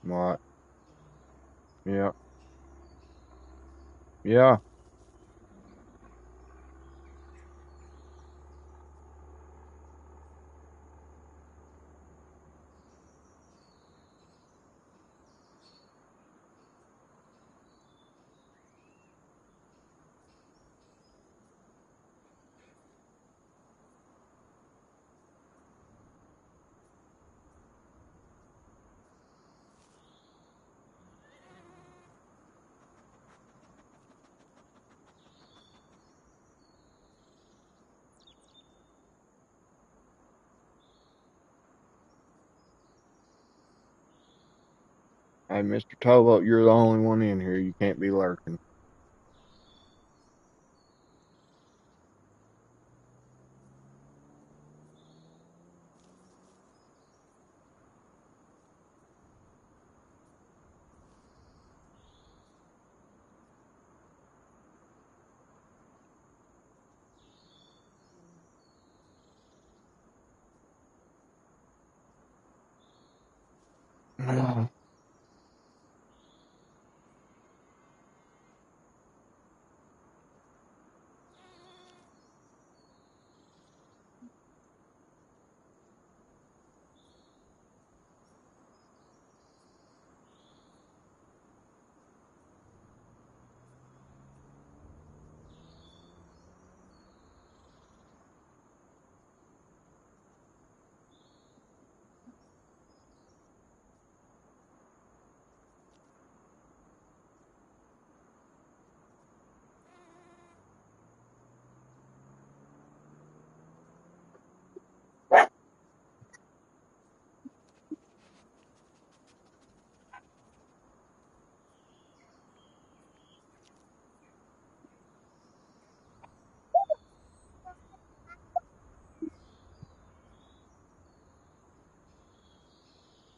What? Yeah. Yeah. Hey, Mr. Towboat, you're the only one in here. You can't be lurking.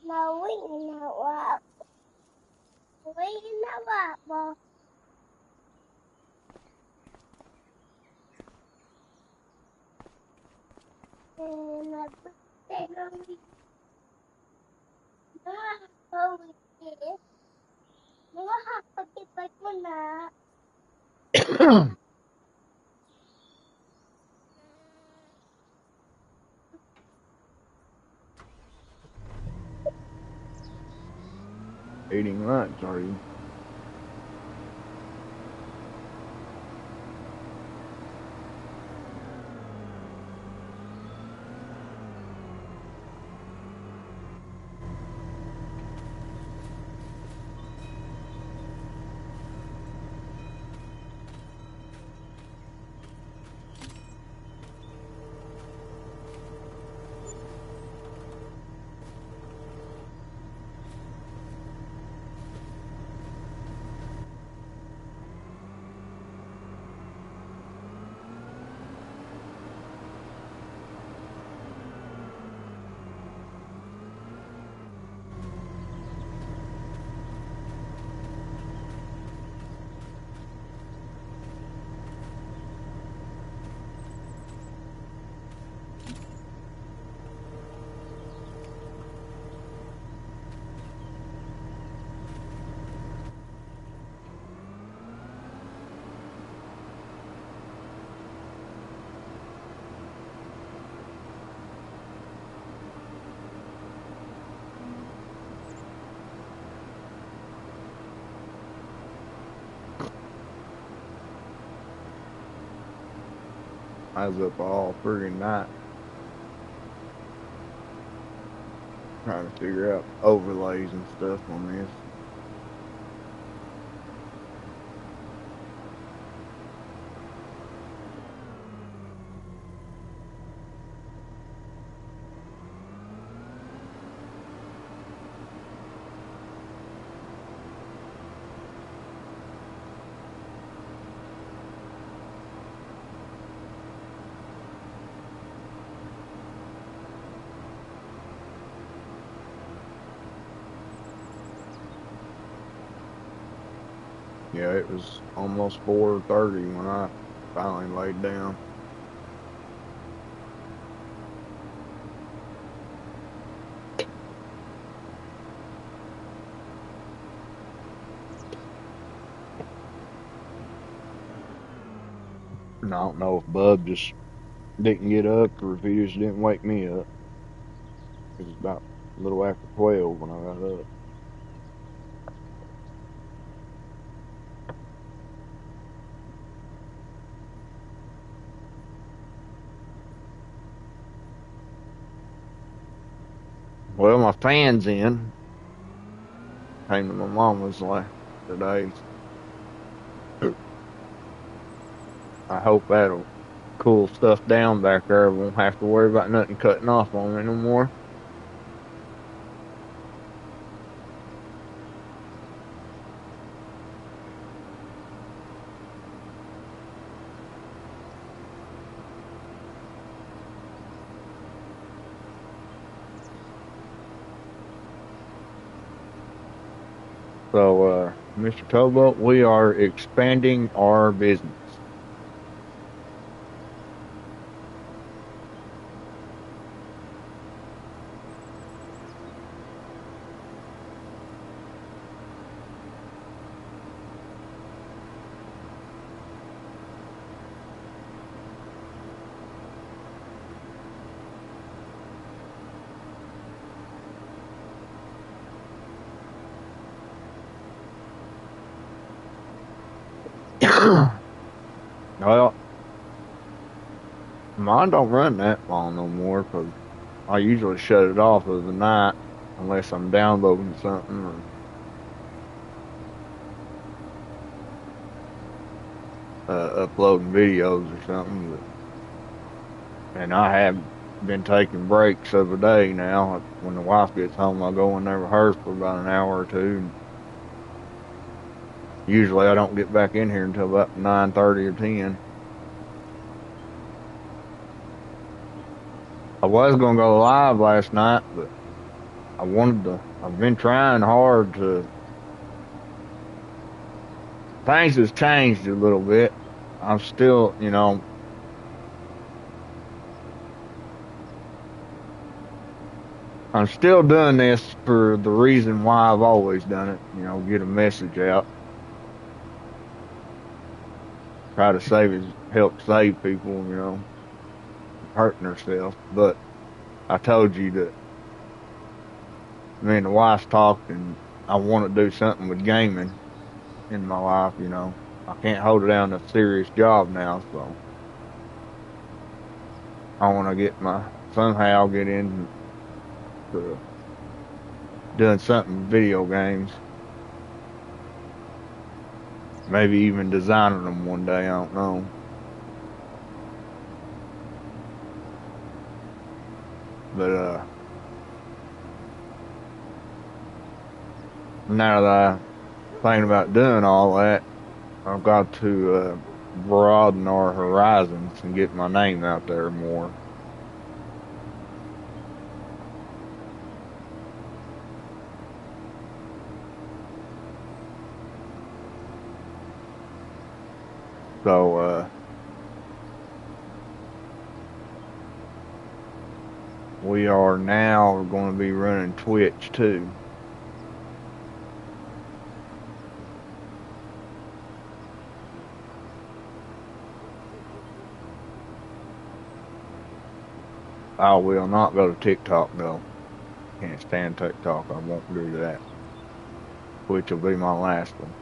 No, we know what. We know what. And I put that on the oh, we did. No, I have to get back on that. 'Eating lunch, are you? I was up all friggin' night trying to figure out overlays and stuff on this. Yeah, it was almost 4:30 when I finally laid down. And I don't know if Bub just didn't get up or if he just didn't wake me up. It was about a little after 12 when I got up. Well, my fan's in. Came to my mama's like today. I hope that'll cool stuff down back there. Won't have to worry about nothing cutting off on me no more. So, Mr. Towboat, we are expanding our business. Well, mine don't run that long no more because I usually shut it off of the night unless I'm downloading something or uploading videos or something. And I have been taking breaks of a day now. When the wife gets home, I go in there with her for about an hour or two. Usually, I don't get back in here until about 9:30 or 10. I was gonna go live last night, but I wanted to. I've been trying hard to. Things has changed a little bit. I'm still, I'm still doing this for the reason why I've always done it. Get a message out, try to help save people. Hurting themselves. But I told you that me and the wife talked, and I want to do something with gaming in my life. I can't hold it down a serious job now, so I want to somehow get into doing something with video games. Maybe even designing them one day. I don't know. But now that I'm thinking about doing all that, I've got to broaden our horizons and get my name out there more. So, we are now going to be running Twitch too. I will not go to TikTok though. Can't stand TikTok. I won't do that. Twitch will be my last one.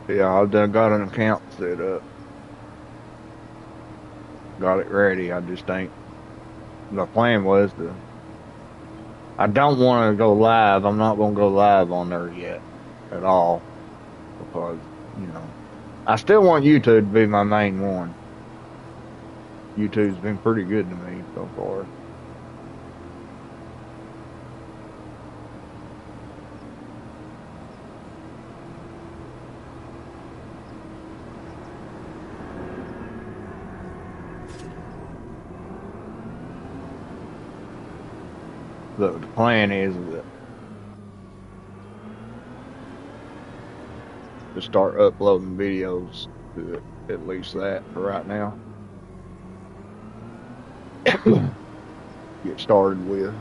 Yeah, I've done got an account set up. Got it ready. I just ain't. The plan was to. I don't want to go live. I'm not going to go live on there yet at all because, I still want YouTube to be my main one. YouTube's been pretty good to me so far. the plan is that to start uploading videos to it, at least that for right now. Get started with.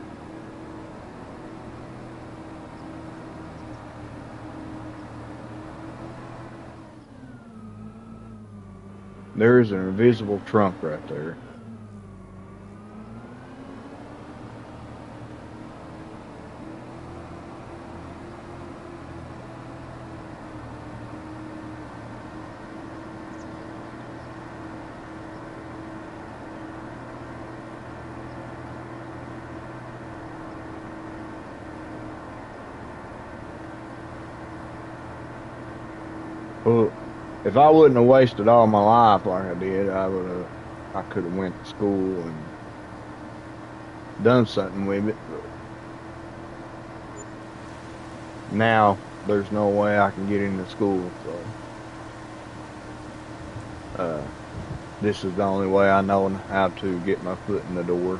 There's an invisible trunk right there. Well, if I wouldn't have wasted all my life like I did, I could have went to school and done something with it. But now there's no way I can get into school, so this is the only way I know how to get my foot in the door.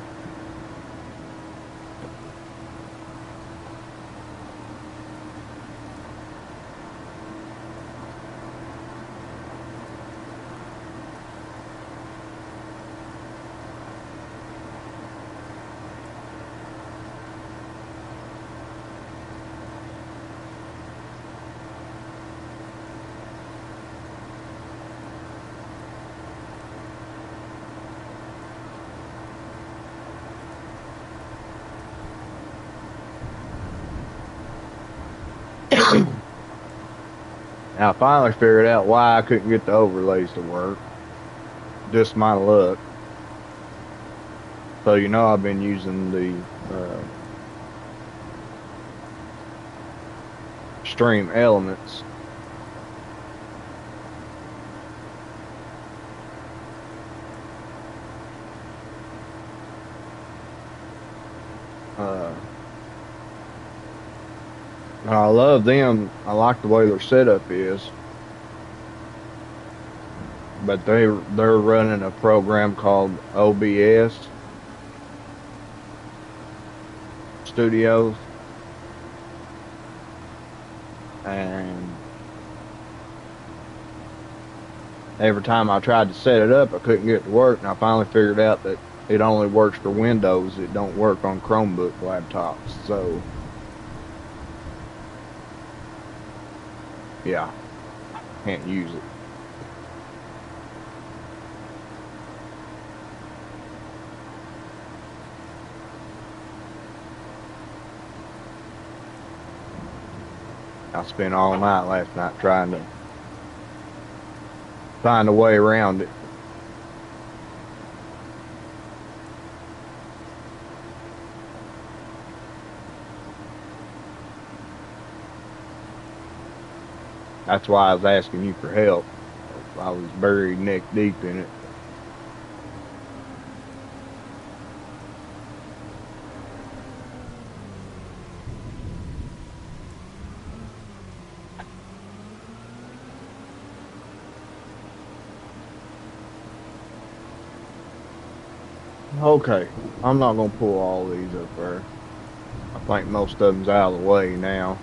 Now I finally figured out why I couldn't get the overlays to work. Just my luck. So you know I've been using the Stream Elements. And I love them. I like the way their setup is. But they're running a program called OBS Studios. And every time I tried to set it up, I couldn't get it to work. And I finally figured out that it only works for Windows. It don't work on Chromebook laptops. So yeah, can't use it. I spent all night last night trying to find a way around it. That's why I was asking you for help. I was buried neck deep in it. Okay, I'm not gonna pull all these up there. I think most of them's out of the way now.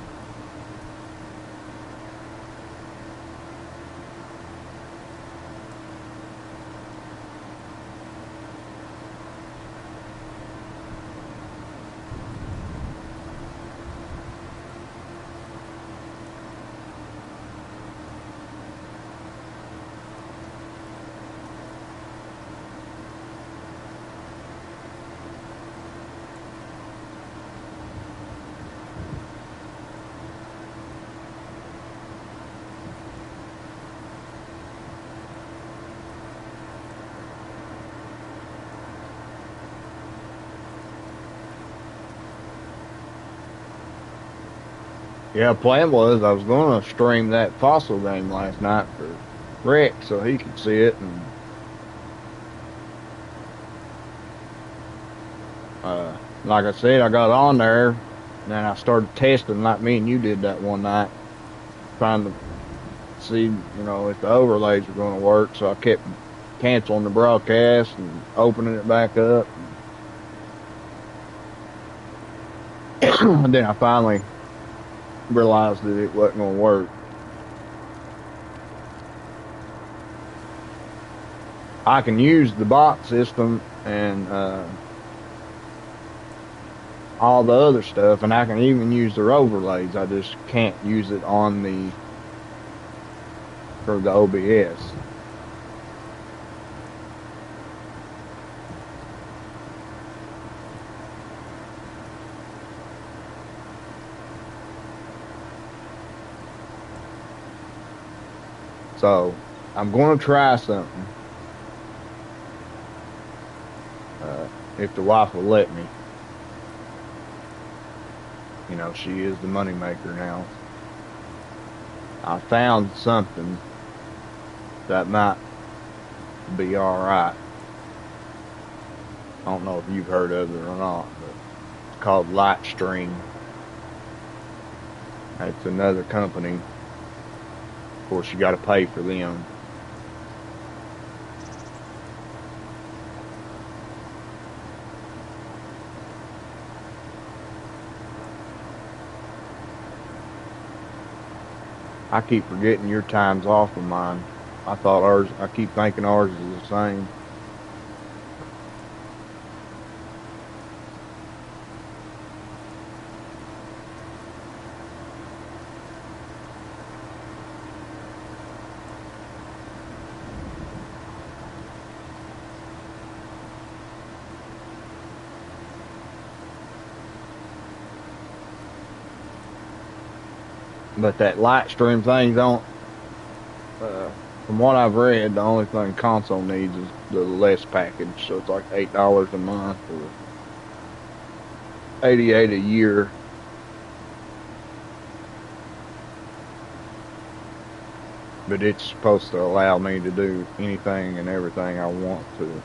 Yeah, plan was I was gonna stream that fossil game last night for Rick so he could see it, and like I said, I got on there, and then I started testing like me and you did that one night, trying to see, if the overlays were going to work. So I kept canceling the broadcast and opening it back up. And then I finally realized that it wasn't going to work. I can use the bot system and all the other stuff, and I can even use their overlays. I just can't use it on the for the OBS. So I'm going to try something. If the wife will let me. You know, she is the money maker now. I found something that might be all right. I don't know if you've heard of it or not, but it's called Lightstream. It's another company. Of course, you got to pay for them. I keep forgetting your time's off of mine. I keep thinking ours is the same. But that Lightstream thing don't, from what I've read, the only thing console needs is the less package. So it's like $8 a month or 88 a year. But it's supposed to allow me to do anything and everything I want to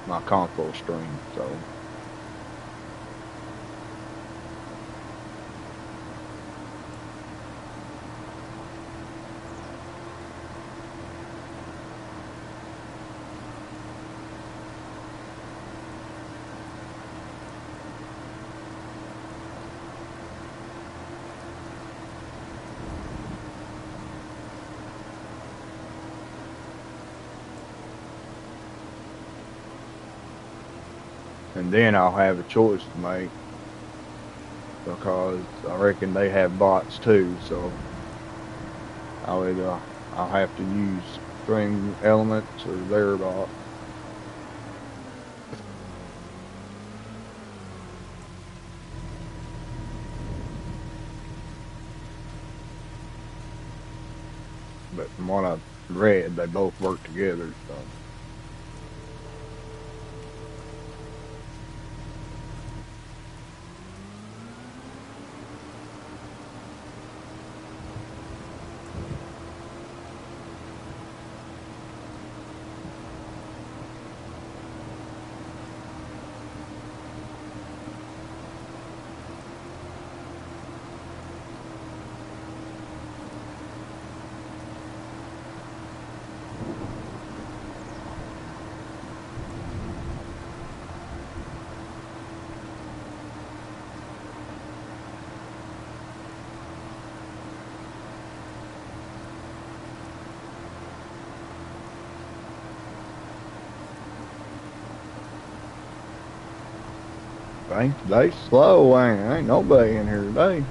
my console stream. So and then I'll have a choice to make because I reckon they have bots too. So I'll have to use Stream Elements or their bot. But from what I've read, they both work together. So. They slow, ain't nobody in here today.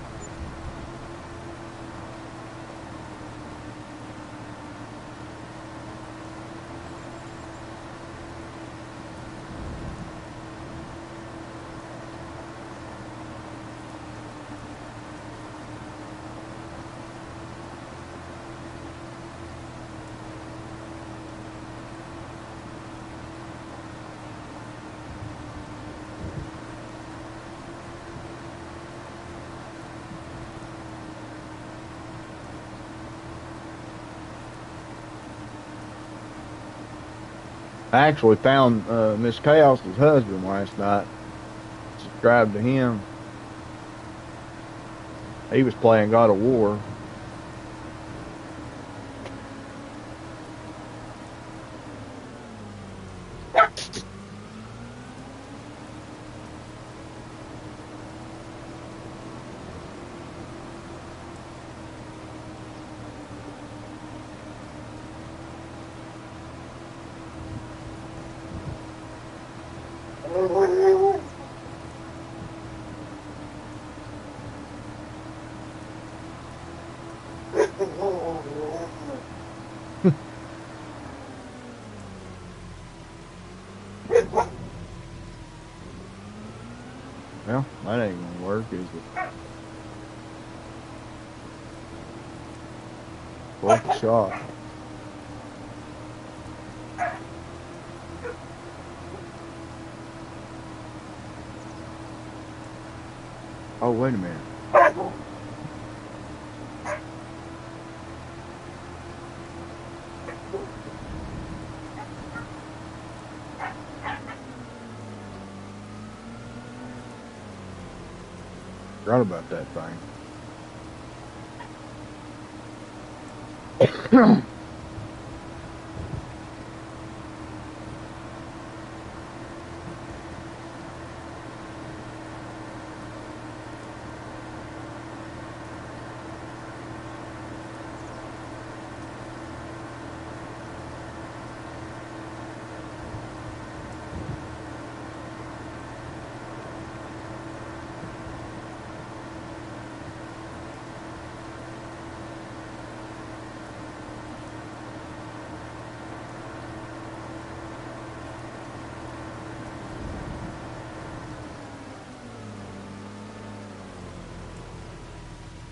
I actually found Miss Chaos's husband last night. Subscribed to him. He was playing God of War. Well, that ain't gonna work, is it? Fourth shot. Oh, wait a minute. Forgot about that thing.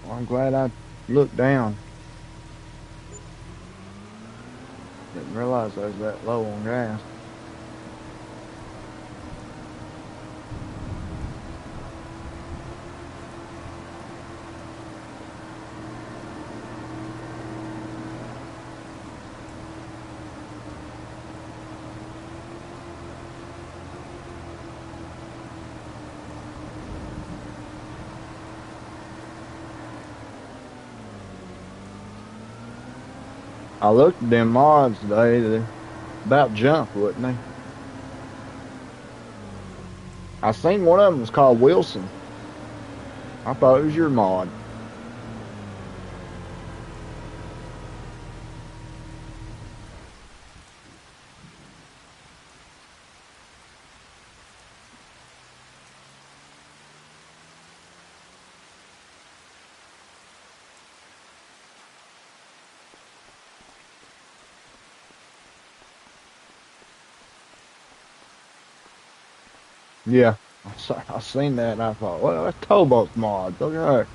Well, I'm glad I looked down. Didn't realize I was that low on gas. I looked at them mods today. They're about junk, wasn't they? I seen one of them was called Wilson. I thought it was your mod. Yeah, I seen that and I thought, well, that's Towboat mods. Look at that.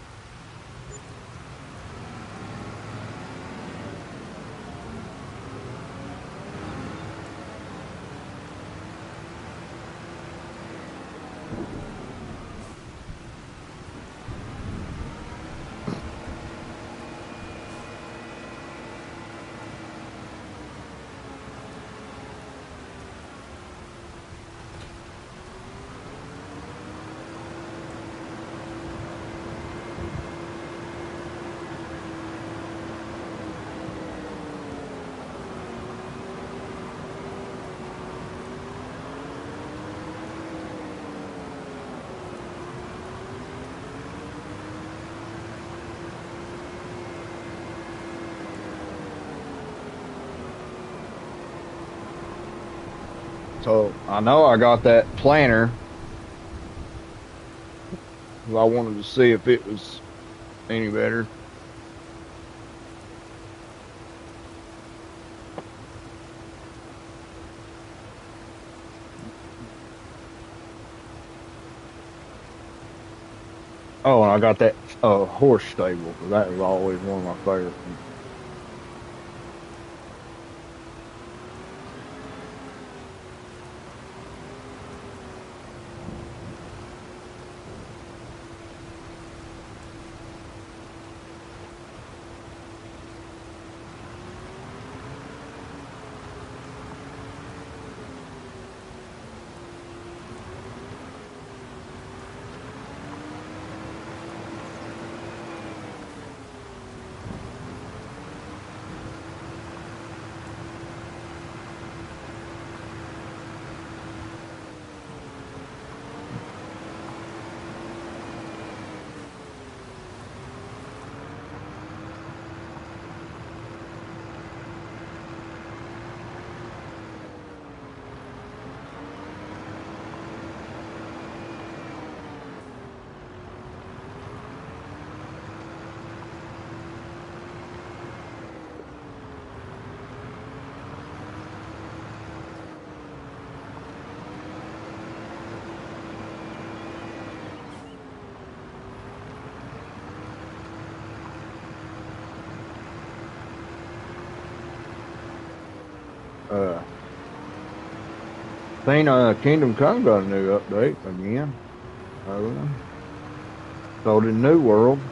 So I know I got that planner. 'Cause I wanted to see if it was any better. Oh, and I got that horse stable because that was always one of my favorite ones. Uh, seen Kingdom Come got a new update again. Uh, so did New World.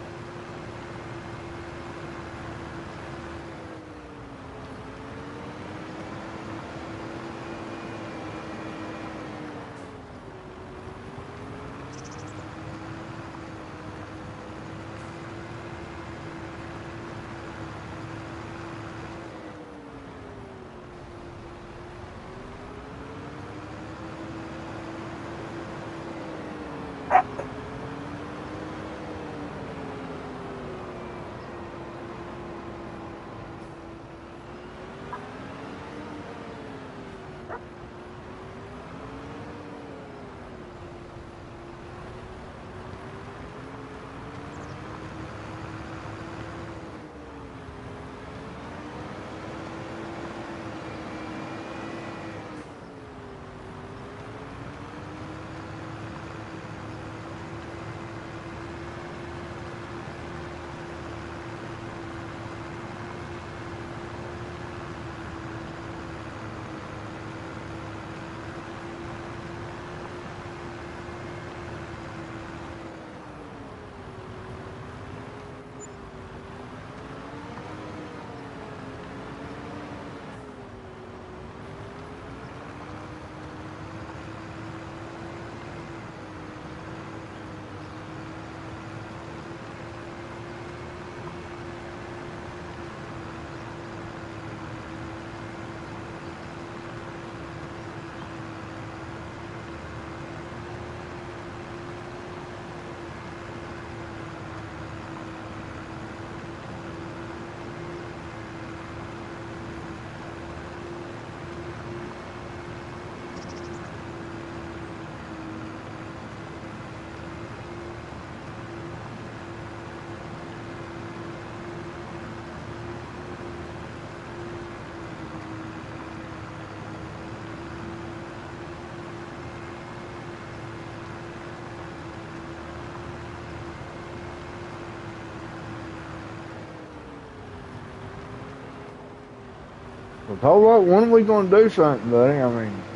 Well, hold up, when are we gonna do something, buddy? I mean,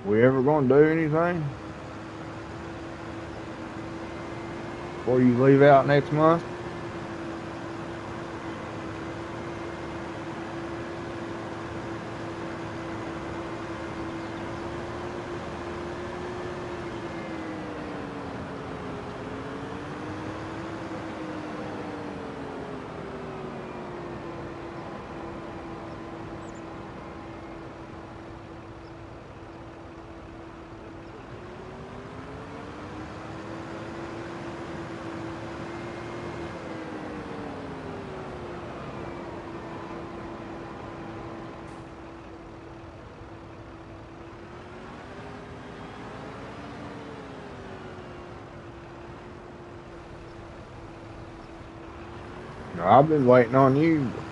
we ever gonna do anything before you leave out next month? No, I've been waiting on you.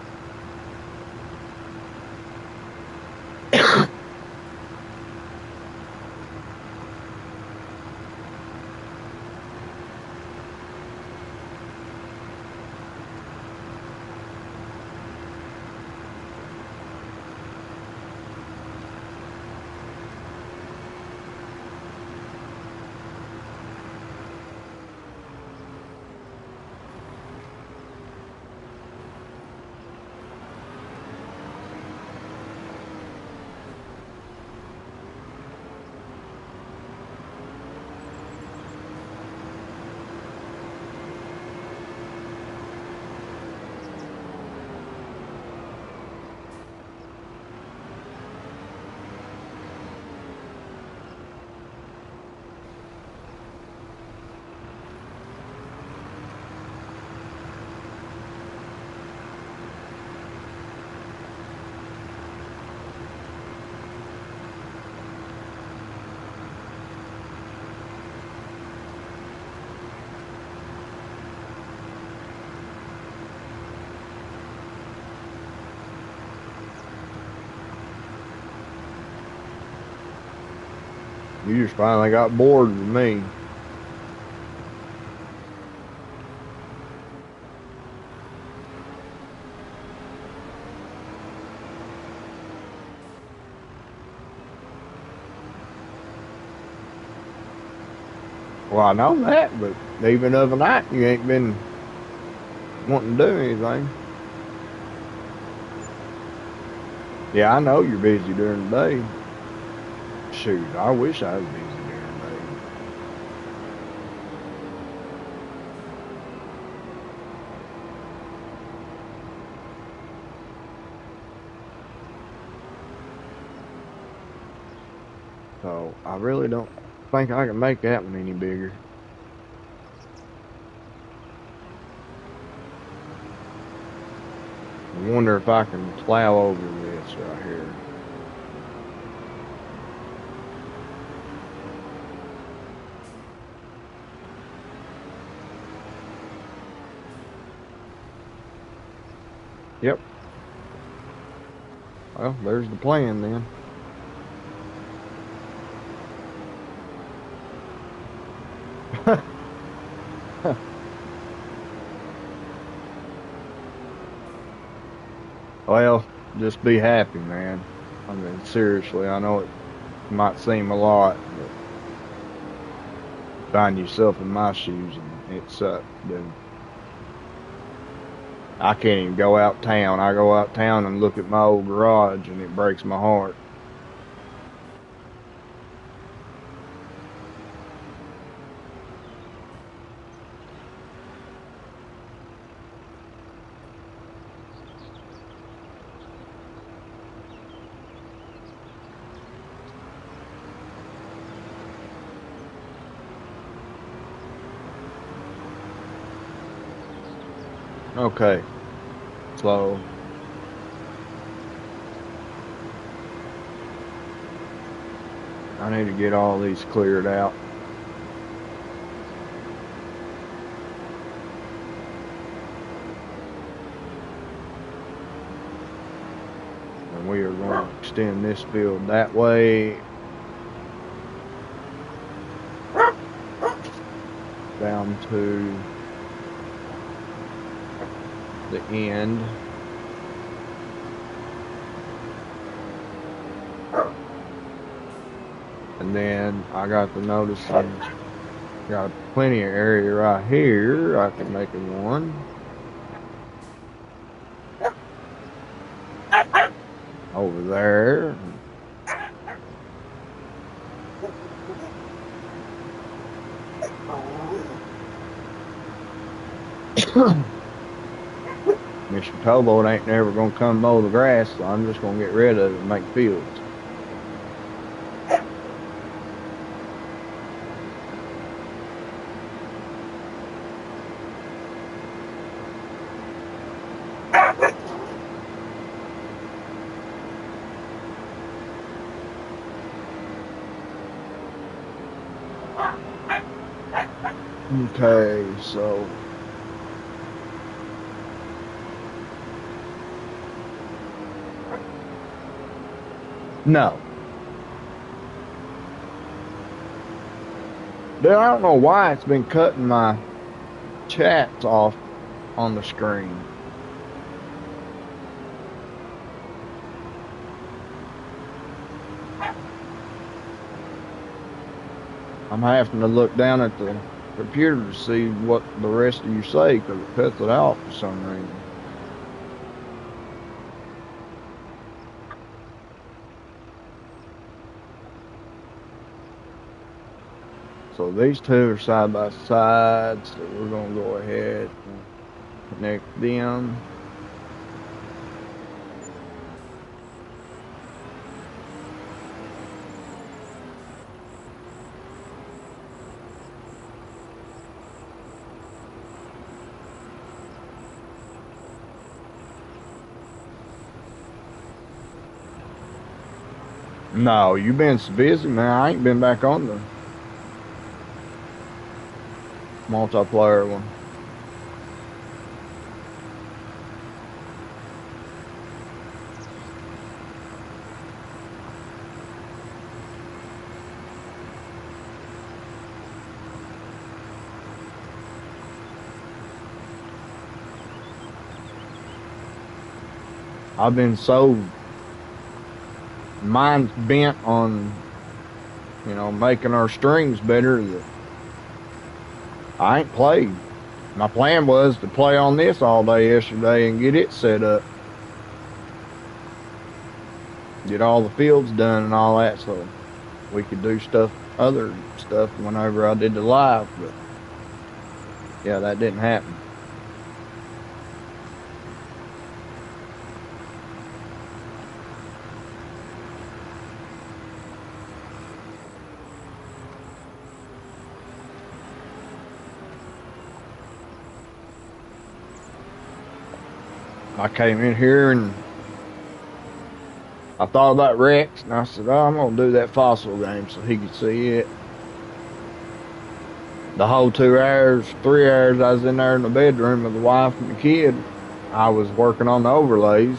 You just finally got bored with me. Well, I know that, but even the other night, you ain't been wanting to do anything. Yeah, I know you're busy during the day. Shoot, I wish I was busy during the day. So I really don't think I can make that one any bigger. I wonder if I can plow over this right here. Yep. Well, there's the plan then. Well, just be happy, man. I mean, seriously, I know it might seem a lot, but find yourself in my shoes and it sucks, dude. I can't even go out town. I go out town and look at my old garage and it breaks my heart. Okay, so I need to get all these cleared out. And we are going to extend this field that way down to the end. And then I got to notice I got plenty of area right here. I can make a one. Over there. Mr. Towboat ain't never gonna come mow the grass, so I'm just gonna get rid of it and make fields. Okay, so no. Dude, I don't know why it's been cutting my chats off on the screen. I'm having to look down at the computer to see what the rest of you say because it cuts it out for some reason. So these two are side by side, so we're gonna go ahead and connect them. No, you been so busy, man. I ain't been back on the multiplayer one. I've been so mind bent on, making our strings better that I ain't played. My plan was to play on this all day yesterday and get it set up, get all the fields done and all that, so we could do other stuff whenever I did the live. But yeah, that didn't happen. I came in here and I thought about Rex, and I said, "Oh, I'm gonna do that fossil game so he could see it." The whole 2 hours, 3 hours I was in there in the bedroom with the wife and the kid, I was working on the overlays,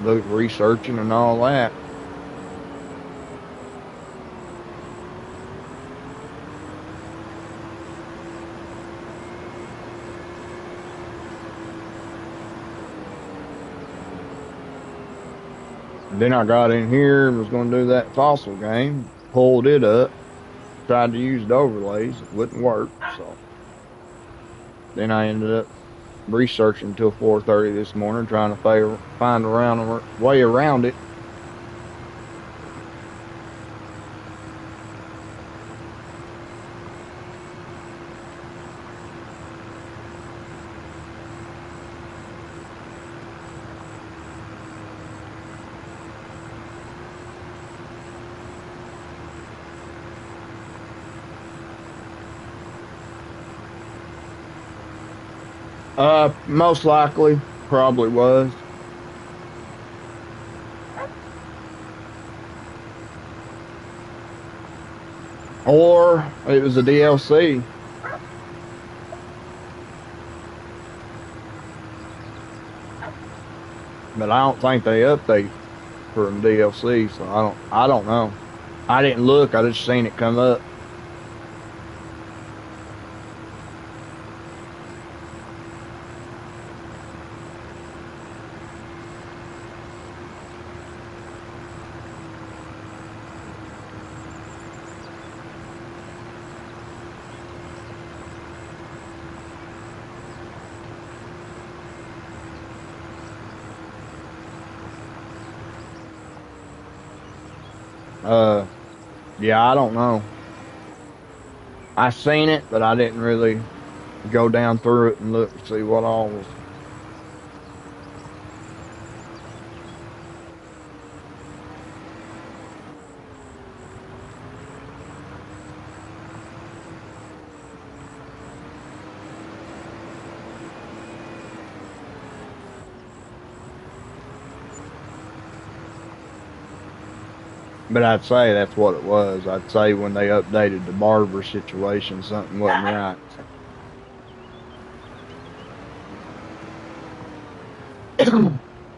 researching and all that. And then I got in here and was going to do that fossil game, pulled it up, tried to use the overlays, it wouldn't work. So then I ended up researching until 4:30 this morning, trying to find a way around it. Most likely, probably was. Or it was a DLC. But I don't think they update for DLC, so I don't know. I didn't look, I just seen it come up. Uh yeah, I don't know. I seen it, but I didn't really go down through it and look to see what all was. But I'd say that's what it was. I'd say when they updated the barber situation, something wasn't right.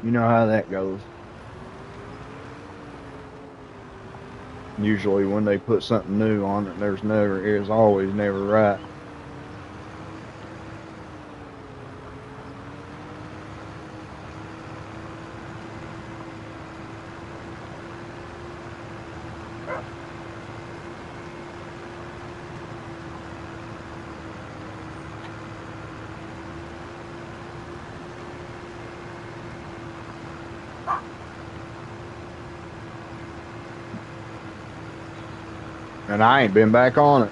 You know how that goes. Usually when they put something new on it, there's always never right. And I ain't been back on it.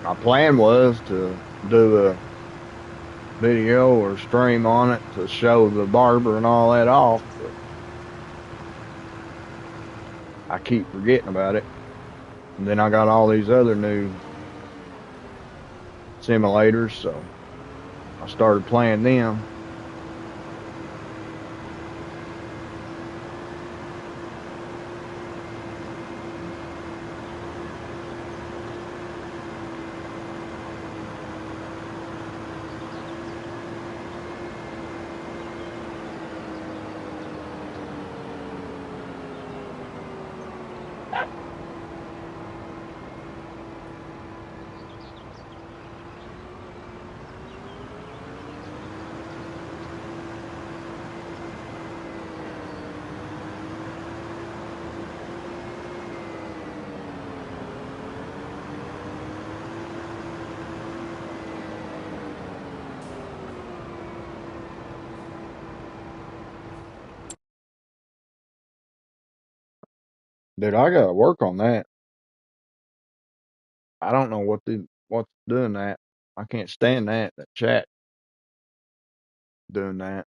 My plan was to do a video or stream on it to show the barber and all that off, but I keep forgetting about it. And then I got all these other new simulators, so I started playing them. Dude, I gotta work on that. I don't know what's doing that. I can't stand that chat doing that.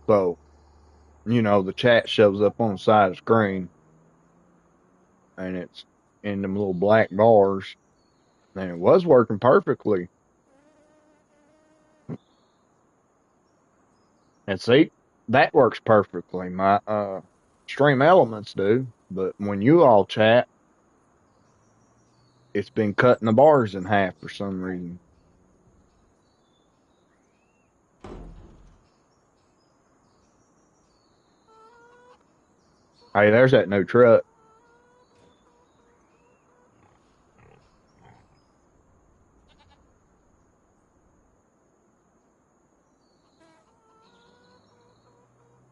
So, the chat shows up on the side of the screen and it's in them little black bars and it was working perfectly. And see, that works perfectly. My Stream Elements do, but when you all chat, it's been cutting the bars in half for some reason. Hey, there's that new truck.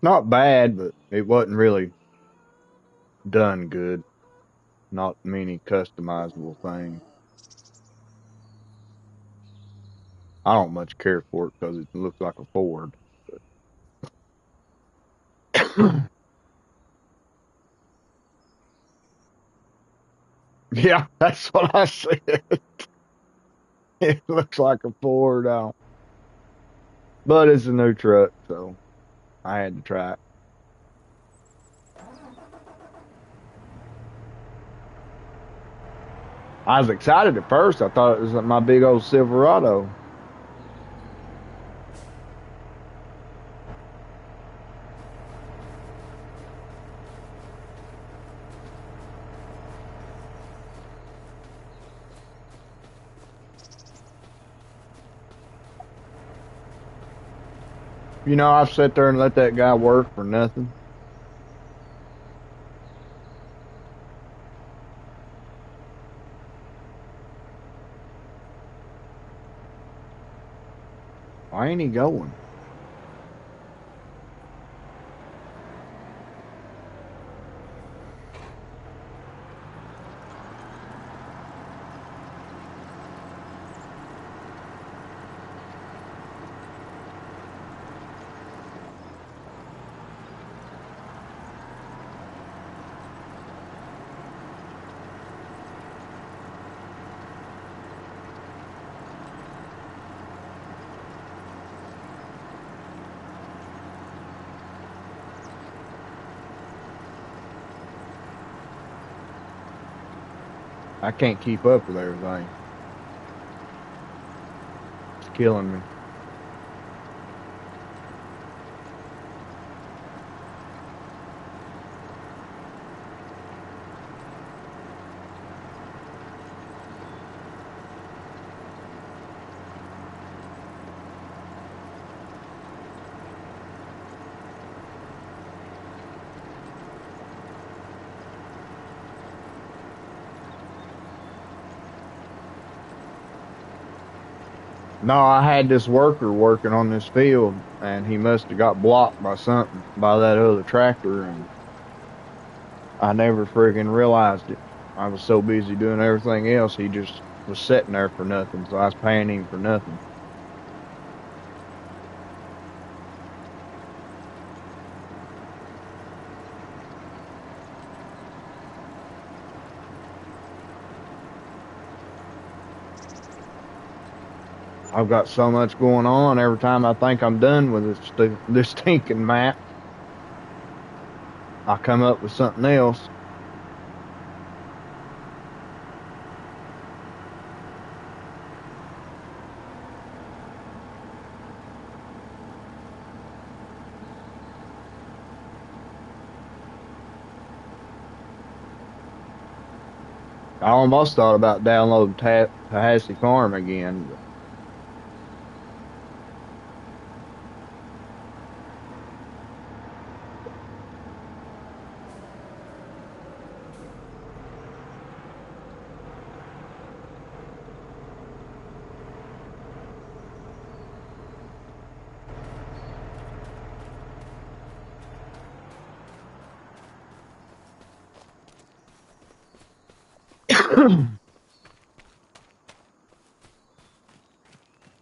Not bad, but it wasn't really done good. Not many customizable things. I don't much care for it because it looks like a Ford. Yeah, that's what I said. It looks like a Ford out, but it's a new truck, so I had to try it. I was excited at first. I thought it was my big old Silverado. I've sat there and let that guy work for nothing. Why ain't he going? I can't keep up with everything. It's killing me. No, I had this worker working on this field, and he must have got blocked by something, by that other tractor, and I never friggin' realized it. I was so busy doing everything else, he just was sitting there for nothing, so I was paying him for nothing. I've got so much going on. Every time I think I'm done with this stinking map, I come up with something else. I almost thought about downloading Tallahassee Farm again, but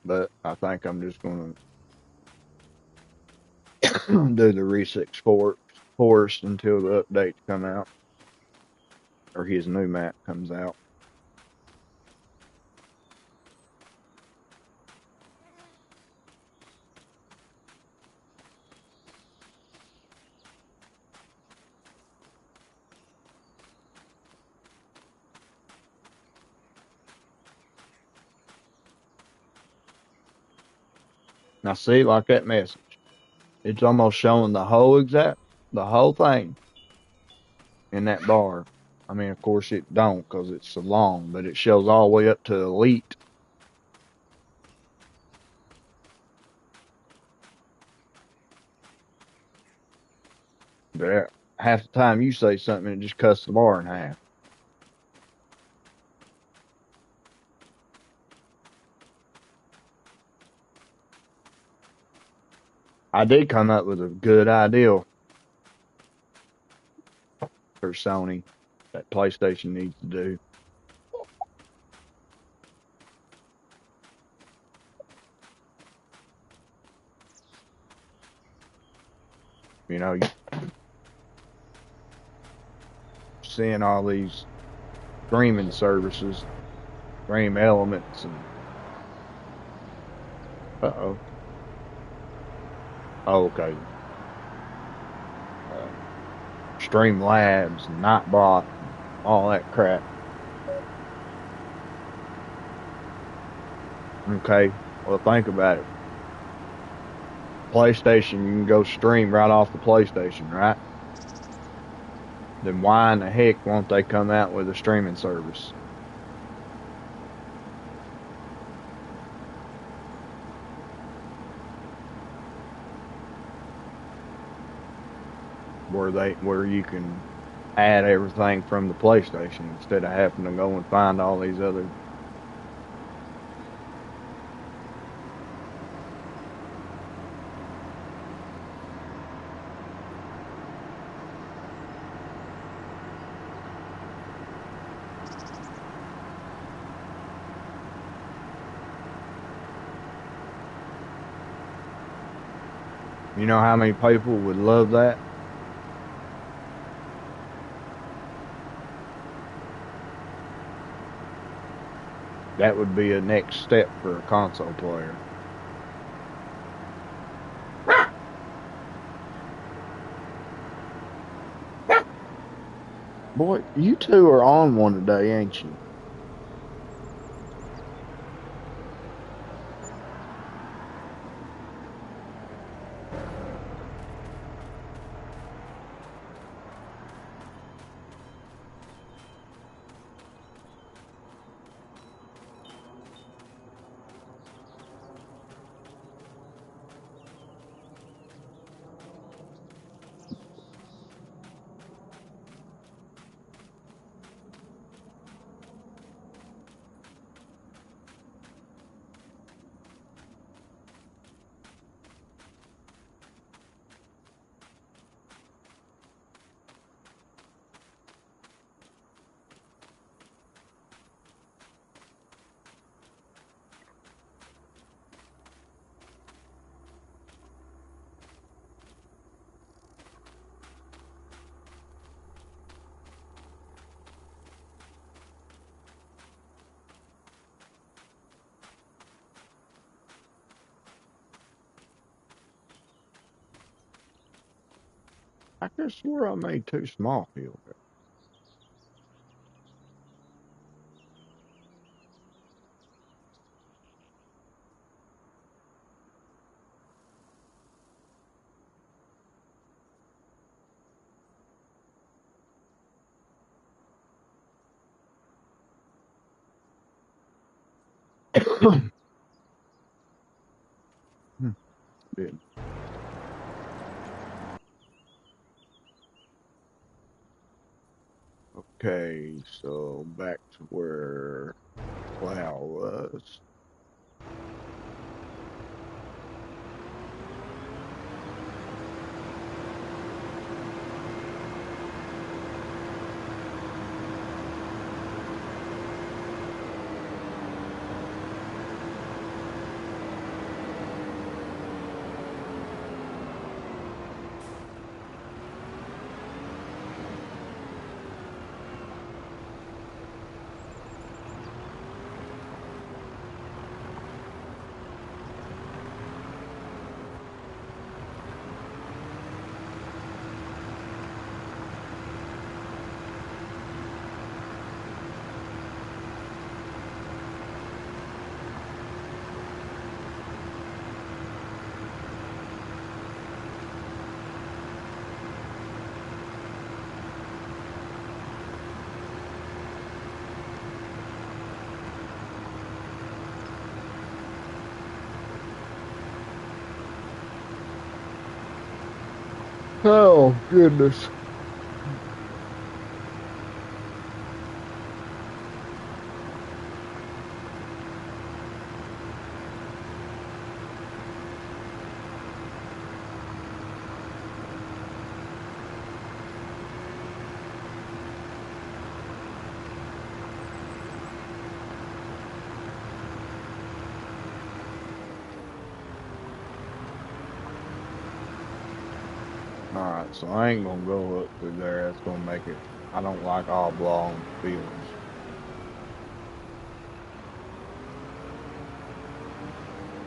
But I think I'm just gonna do the Resix Forest until the updates come out or his new map comes out. Now see, like that message, it's almost showing the whole thing in that bar. I mean, of course it don't because it's so long, but it shows all the way up to elite. But half the time you say something, it just cuts the bar in half. I did come up with a good idea for Sony that PlayStation needs to do. You know, seeing all these streaming services, Stream Elements, and uh-oh. Oh, okay. Uh, Stream Labs, Nightbot, all that crap. Okay, well, think about it. PlayStation, you can go stream right off the PlayStation, right? Then why in the heck won't they come out with a streaming service? Where you can add everything from the PlayStation instead of having to go and find all these other. You know how many people would love that? That would be a next step for a console player. Boy, you two are on one today, ain't you? I could swear I made two small field. Did. Okay, so back to where Plow was. Oh, goodness. Alright, so I ain't gonna go up through there. That's gonna make it. I don't like oblong fields.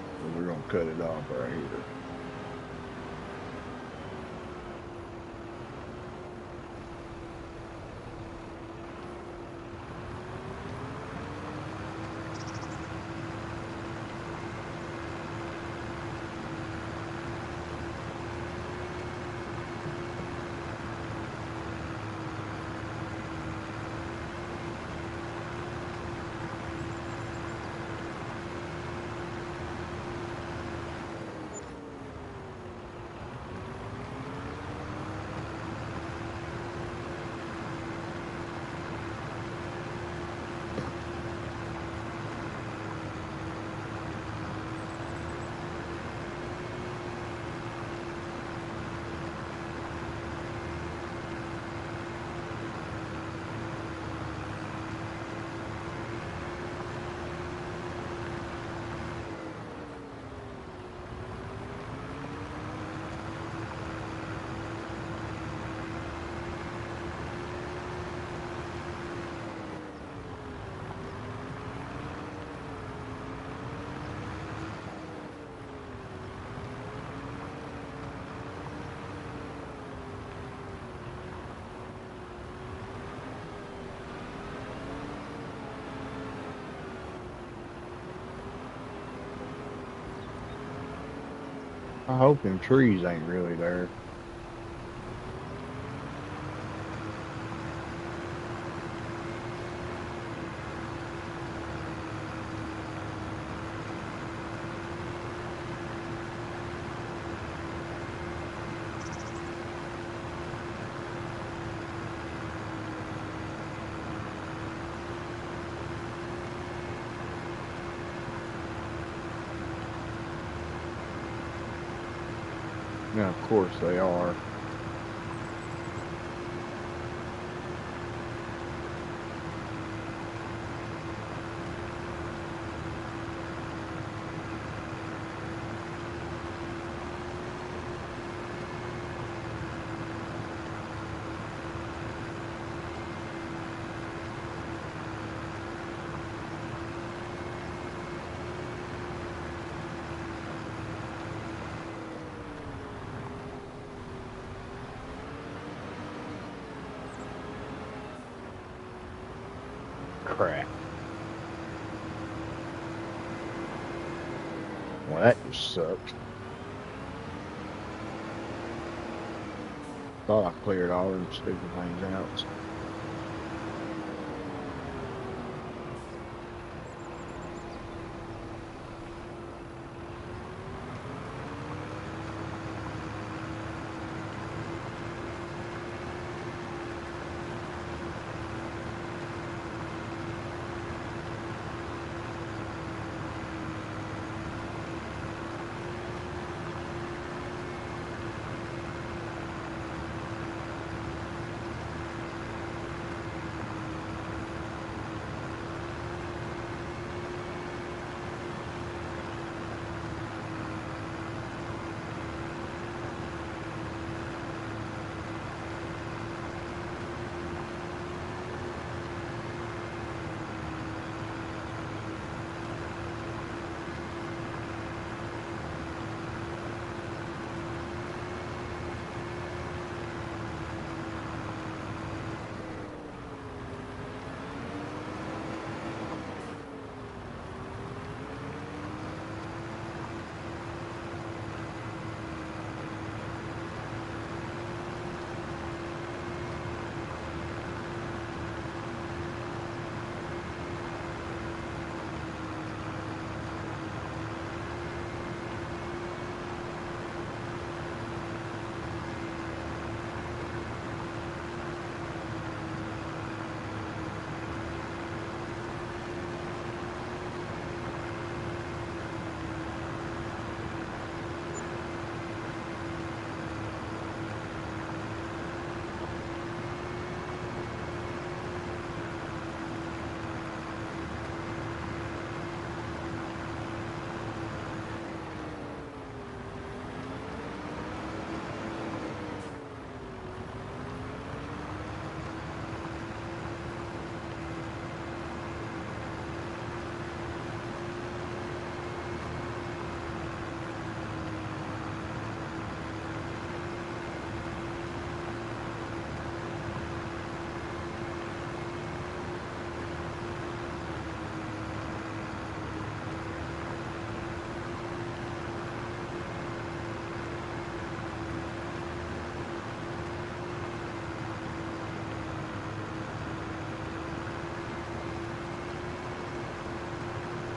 So we're gonna cut it off right here. I hope them trees ain't really there. Yeah, of course they are. Crap. Well, that just sucks. Thought I cleared all them stupid things out.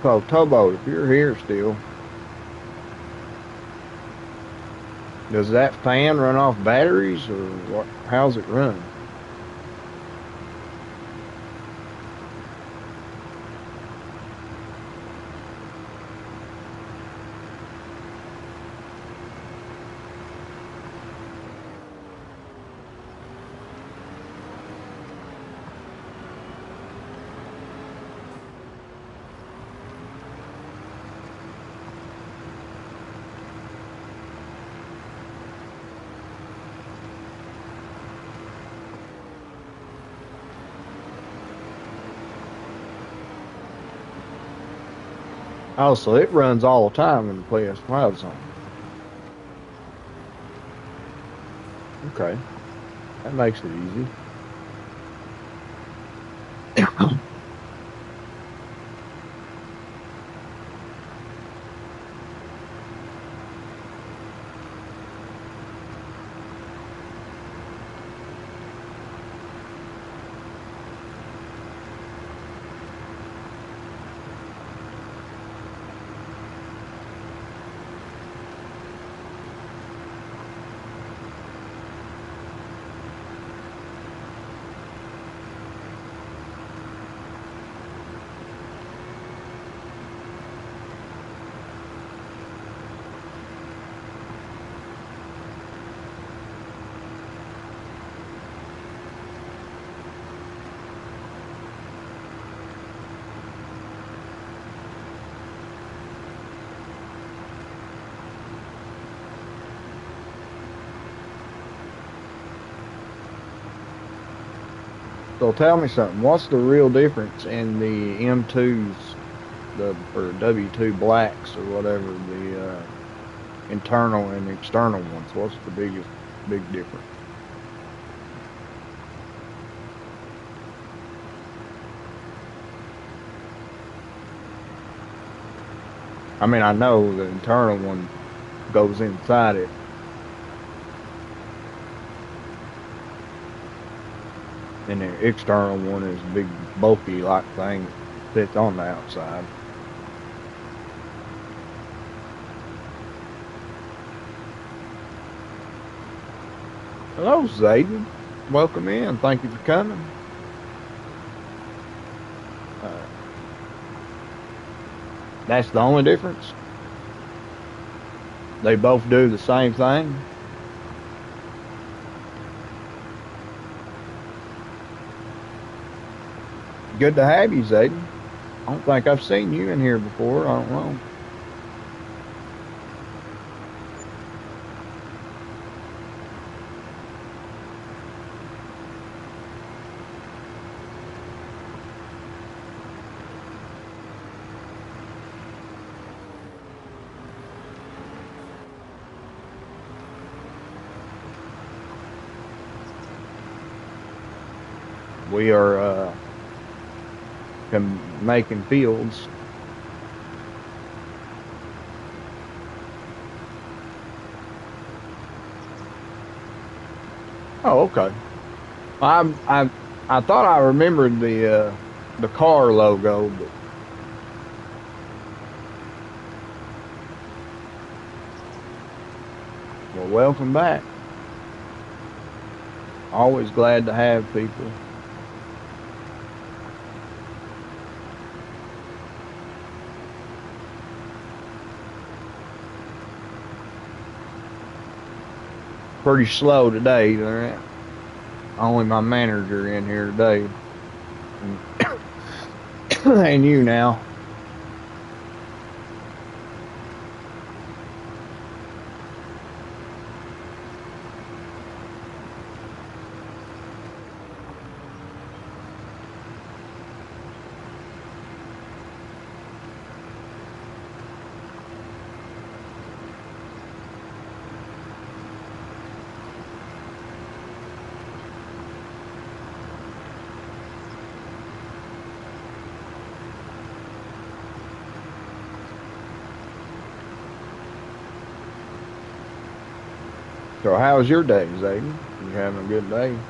So, Towboat, if you're here still, does that fan run off batteries or what? How's it run? Oh, so it runs all the time in the PS5 zone. Okay, that makes it easy. So tell me something. What's the real difference in the M2s, the or W2 blacks or whatever, the internal and external ones? What's the big difference? I mean, I know the internal one goes inside it, and the external one is a big bulky like thing that sits on the outside. Hello, Zayden. Welcome in. Thank you for coming. Uh, that's the only difference. They both do the same thing. Good to have you, Zayden. I don't think I've seen you in here before. I don't know. We are making fields. Oh, okay. I thought I remembered the car logo, but well, welcome back. Always glad to have people. Pretty slow today. Only my manager in here today, and you now. So, how's your day, Zayden? You having a good day?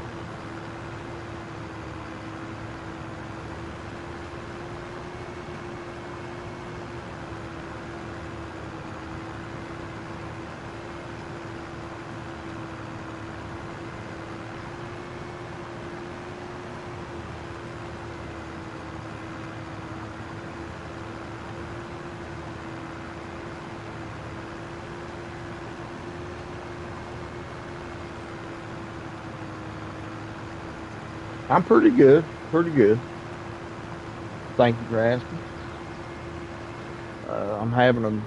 I'm pretty good. Pretty good. Thank you for asking. I'm having a.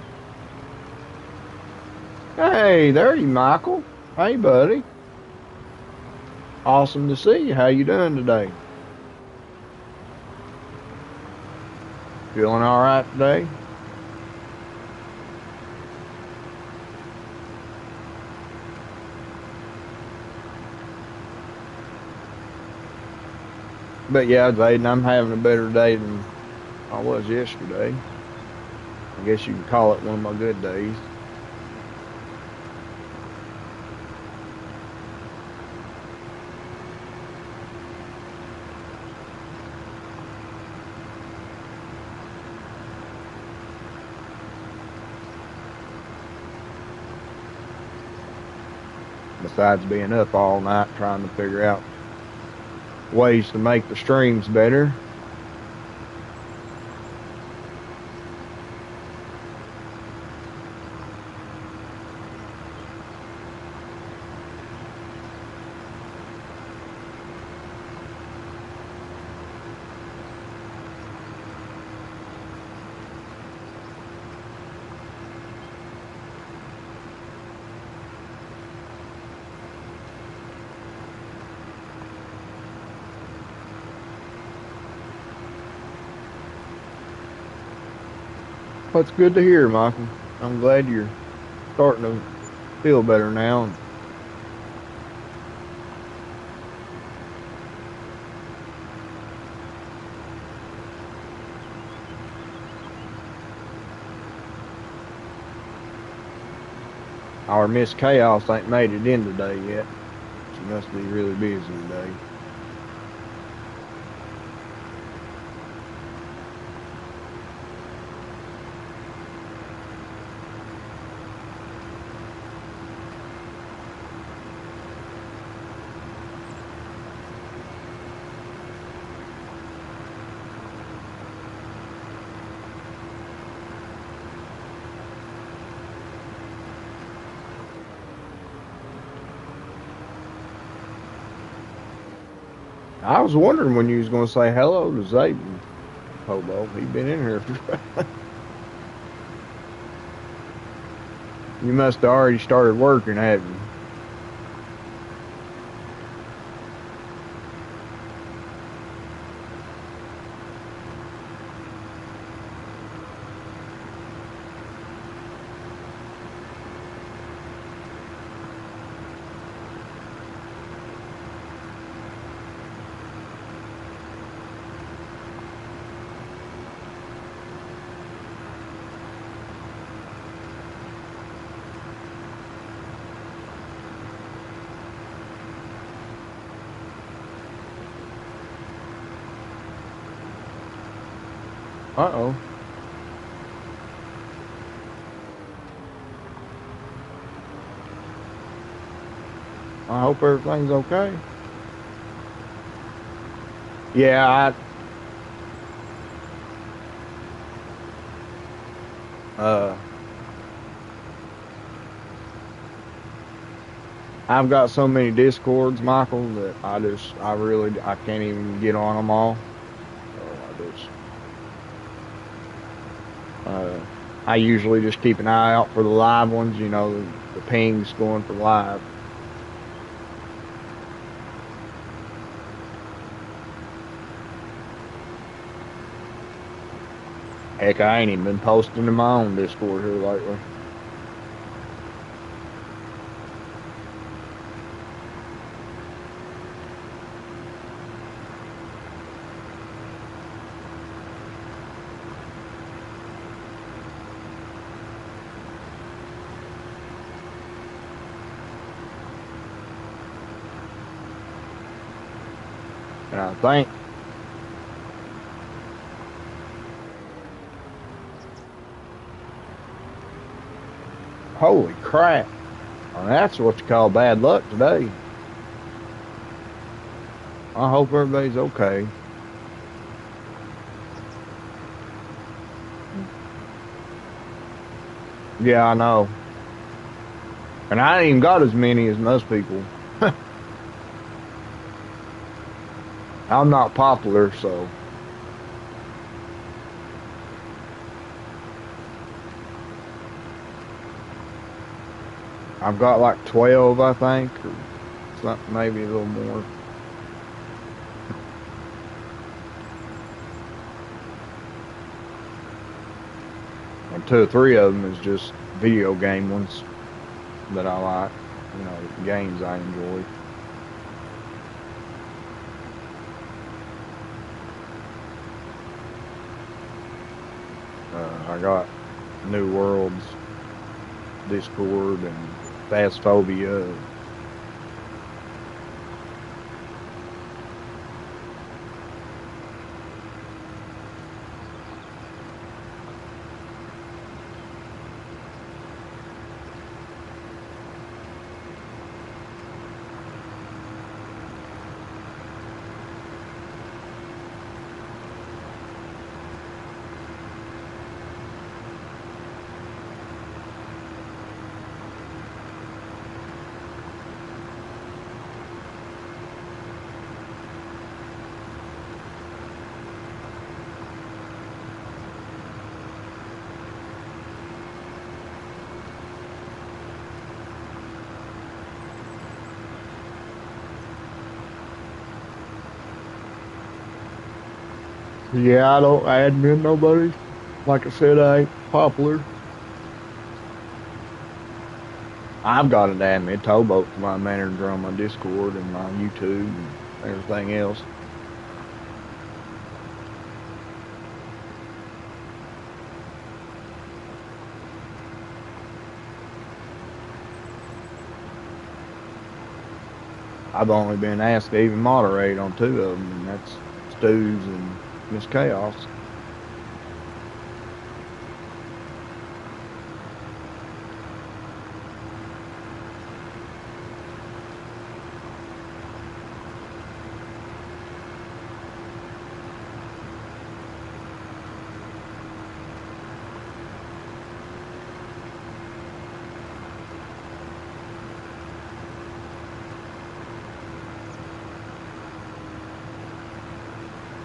Hey, there you, Michael. Hey, buddy. Awesome to see you. How you doing today? Feeling all right today? But yeah, Zayden, I'm having a better day than I was yesterday. I guess you can call it one of my good days. Besides being up all night trying to figure out ways to make the streams better. Well, it's good to hear, Michael. I'm glad you're starting to feel better now. Our Miss Chaos ain't made it in today yet. She must be really busy today. I was wondering when you was going to say hello to Zayden, Hobo. He been in here. You must have already started working, haven't you? Uh-oh. I hope everything's okay. Yeah, uh I've got so many discords, Michael, that I can't even get on them all. So uh I usually just keep an eye out for the live ones, the pings going for live. Heck, I ain't even been posting in my own Discord here lately. And I think, holy crap, well, that's what you call bad luck today. I hope everybody's okay. Yeah, I know. And I ain't even got as many as most people. I'm not popular, so I've got like 12, I think, or something, maybe a little more. And two or three of them is just video game ones that I like, games I enjoy. I got New Worlds, Discord, and Phasphobia. Yeah, I don't admin nobody. Like I said, I ain't popular. I've got an admin towboat for my manager on my Discord and my YouTube and everything else. I've only been asked to even moderate on two of them, and that's Stews and Miss Chaos.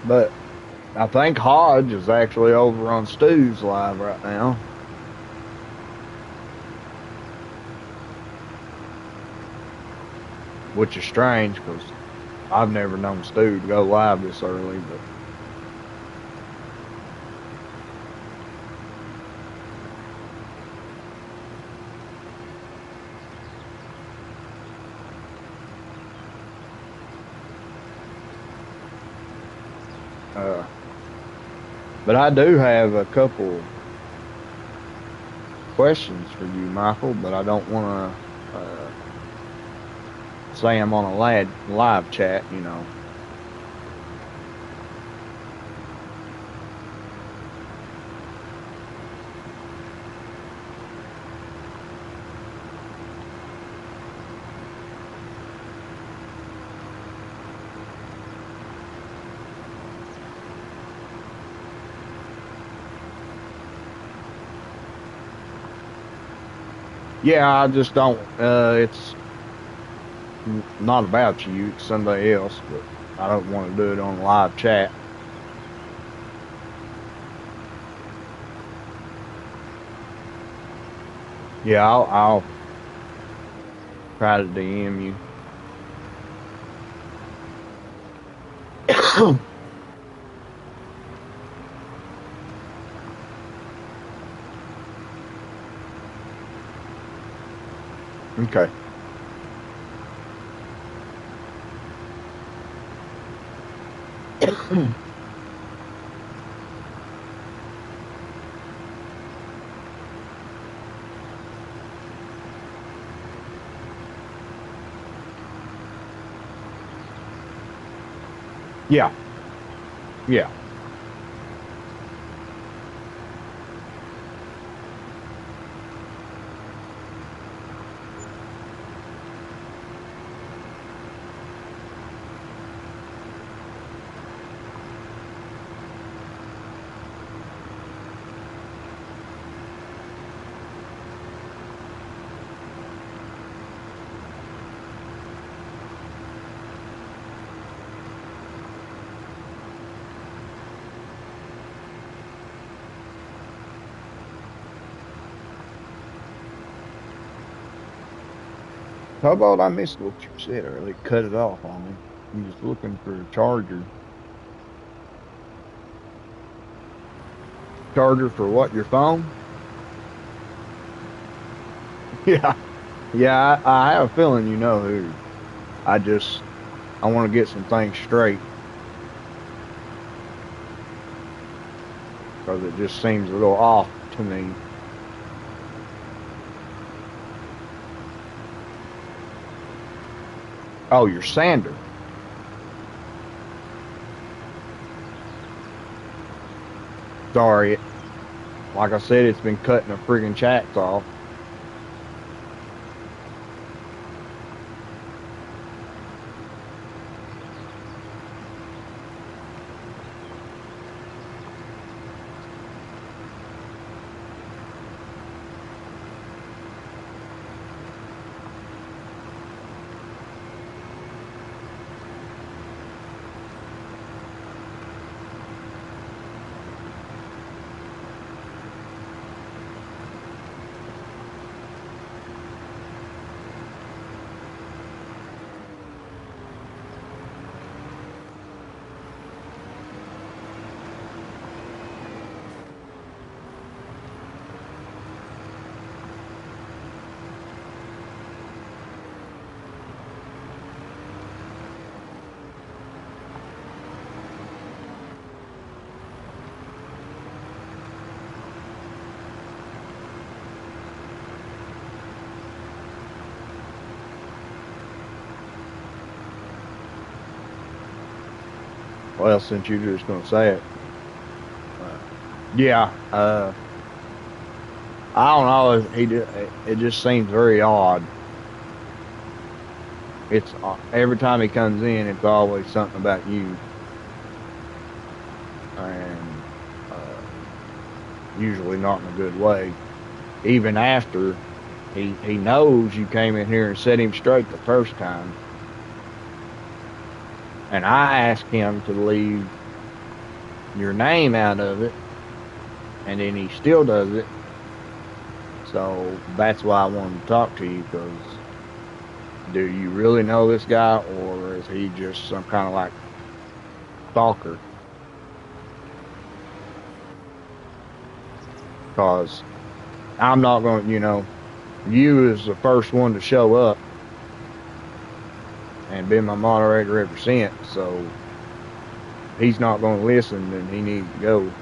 But I think Hodge is actually over on Stews live right now, which is strange because I've never known Stu to go live this early. But uh, but I do have a couple questions for you, Michael. But I don't want to say I'm on a live chat. Yeah, I just don't. It's not about you, it's somebody else. But I don't want to do it on live chat. Yeah, I'll try to DM you. Okay. Yeah, yeah. How about I missed what you said earlier? Cut it off on me. You was looking for a charger. Charger for what? Your phone? Yeah. Yeah, I have a feeling you know who. I just, I want to get some things straight because it just seems a little off to me. Oh, your sander. Sorry. Like I said, it's been cutting the friggin' chats off. Well, since you're just gonna say it, uh, yeah. I don't know. It just seems very odd. It's every time he comes in, it's always something about you, and usually not in a good way. Even after he knows you came in here and set him straight the first time, and I asked him to leave your name out of it, and then he still does it. So that's why I wanted to talk to you because do you really know this guy, or is he just some kind of like stalker? Because I'm not going to, you is the first one to show up and been my moderator ever since. So he's not going to listen, then he needs to go.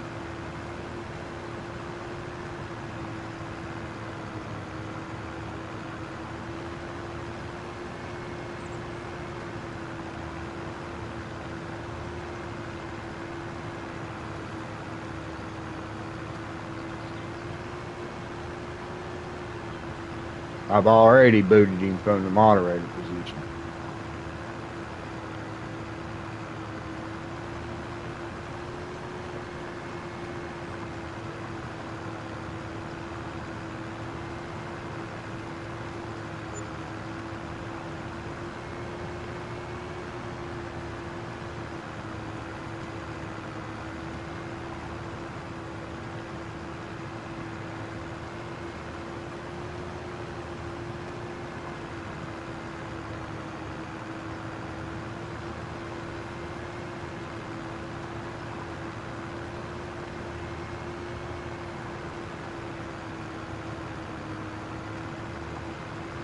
I've already booted him from the moderator position.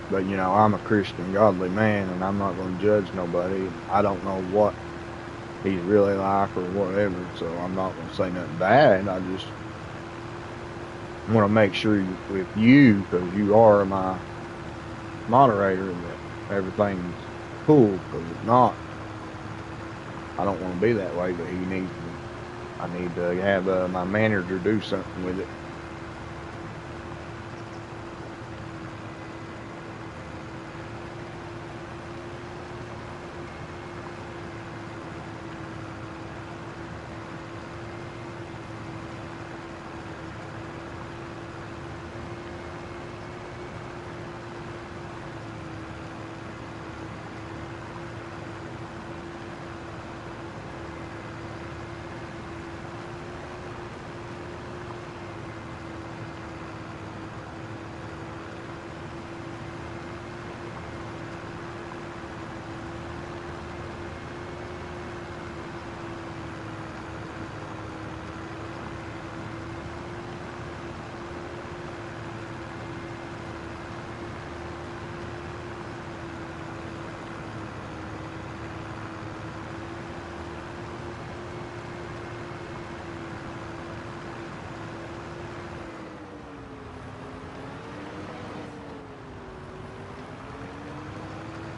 But I'm a Christian, godly man, and I'm not going to judge nobody. I don't know what he's really like or whatever, so I'm not going to say nothing bad. I just want to make sure with you, because you are my moderator, that everything's cool. Because if not, I don't want to be that way. But I need to have my manager do something with it.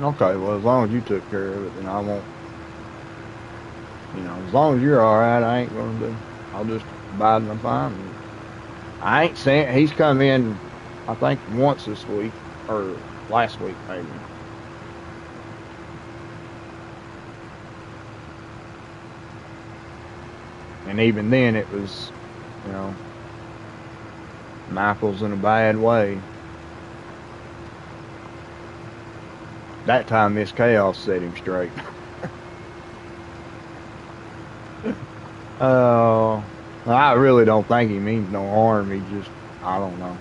Okay, well, as long as you took care of it, then I won't, as long as you're all right, I ain't gonna do. I'll just abide my fine. I ain't saying he's come in, I think once this week or last week maybe. And even then it was, you know, Michael's in a bad way. That time Miss Chaos set him straight. Oh, I really don't think he means no harm. He just, I don't know.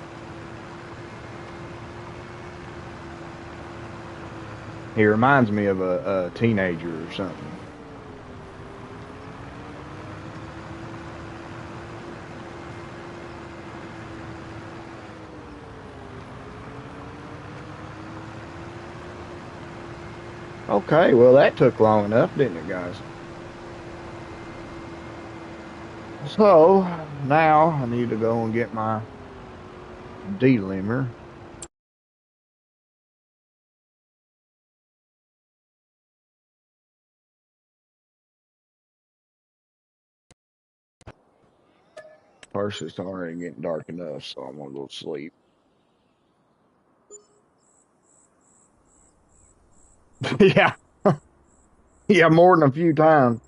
He reminds me of a teenager or something. Okay, well, that took long enough, didn't it, guys? So now I need to go and get my delimber. First, it's already getting dark enough, so I'm gonna go to sleep. Yeah, yeah, more than a few times.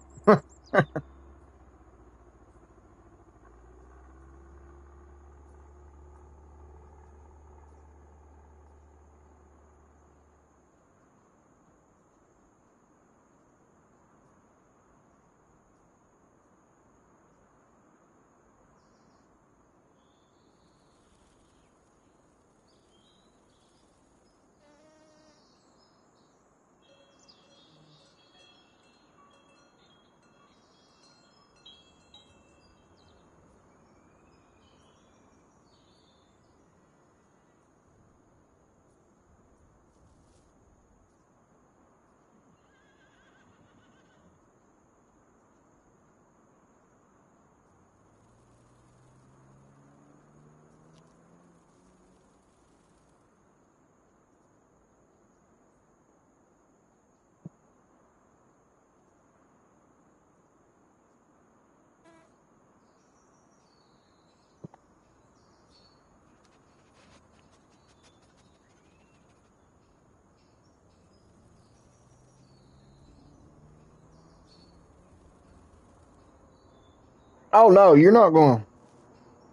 Oh no, you're not going.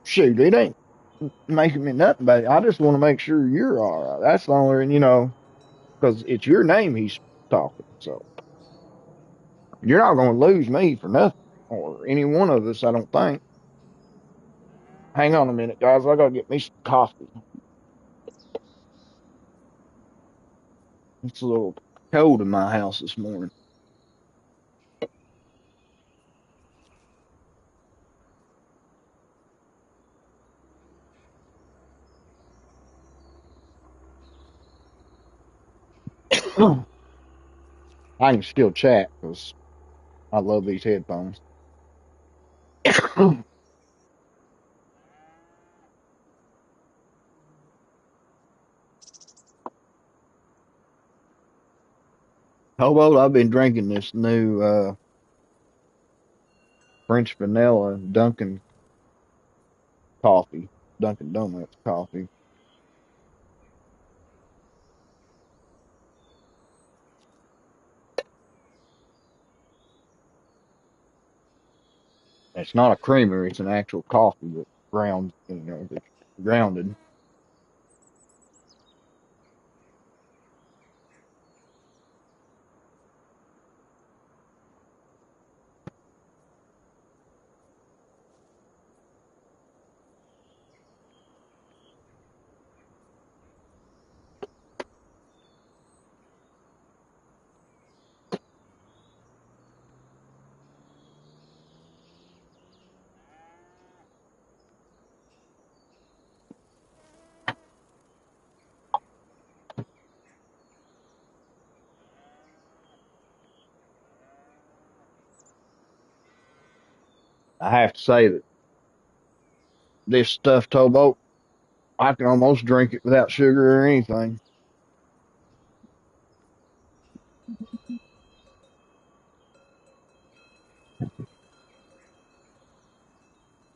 Shoot, it ain't making me nothing, but I just want to make sure you're all right. That's the only, because it's your name he's talking. So you're not going to lose me for nothing, or any one of us, I don't think. Hang on a minute, guys. I gotta get me some coffee. It's a little cold in my house this morning. I can still chat because I love these headphones. Hobo, I've been drinking this new French vanilla Dunkin' coffee, Dunkin' Donuts coffee. It's not a creamer; it's an actual coffee that ground, that's grounded. I have to say that this stuff, Tobo, I can almost drink it without sugar or anything.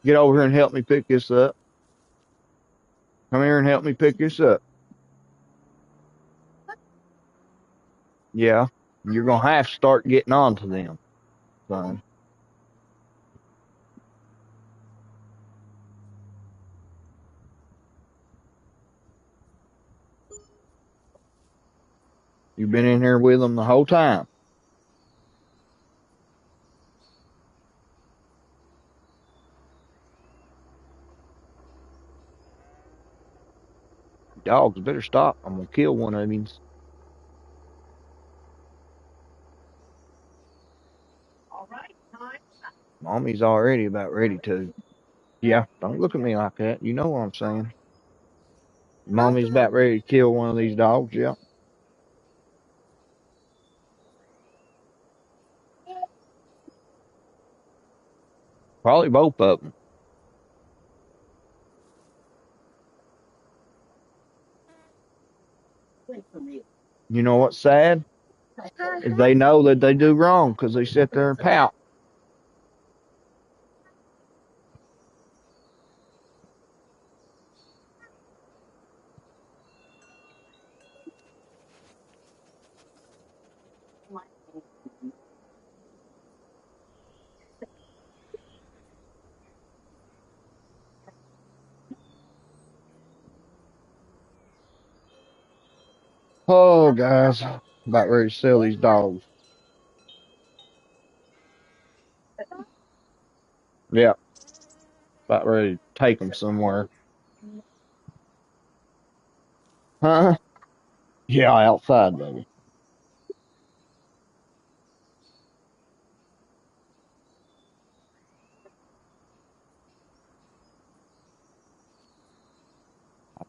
Get over here and help me pick this up. Come here and help me pick this up. Yeah, you're gonna have to start getting on to them, son. You've been in here with them the whole time. Dogs better stop. I'm gonna kill one of these. Mommy's already about ready to. Yeah, don't look at me like that. You know what I'm saying. Mommy's about ready to kill one of these dogs. Yeah, probably both of them. You know what's sad? Is they know that they do wrong because they sit there and pout. Oh, guys, about ready to sell these dogs. Yeah, about ready to take them somewhere. Huh? Yeah, outside, baby.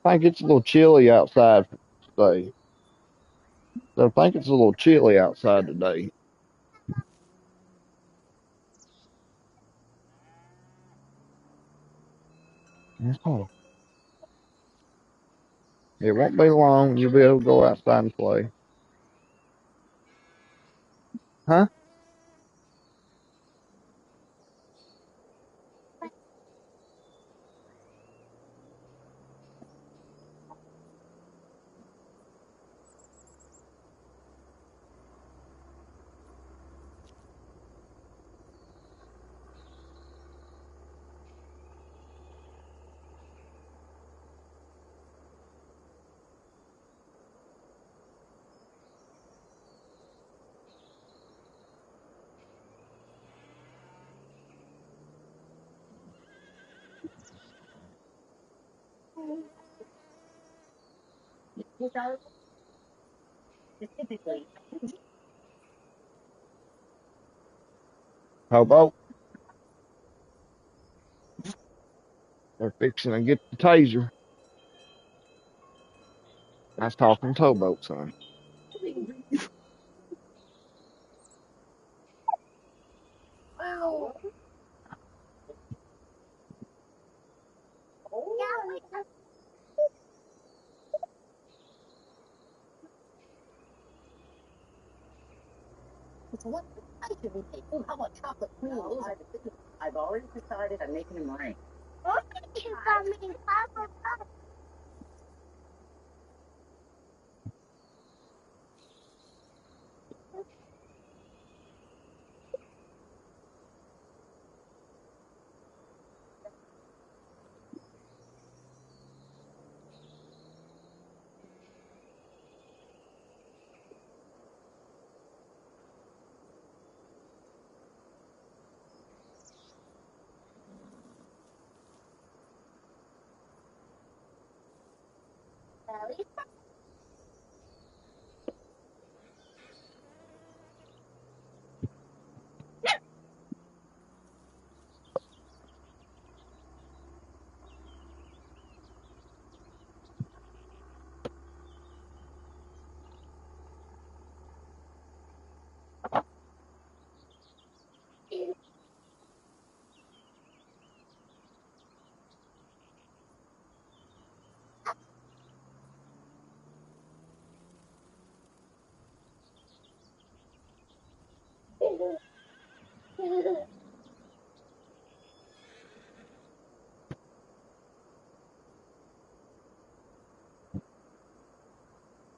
I think it's a little chilly outside today. So I think it's a little chilly outside today. Oh, it won't be long. You'll be able to go outside and play. Huh? Hobo, they're fixing to get the taser. That's talking towboat, son.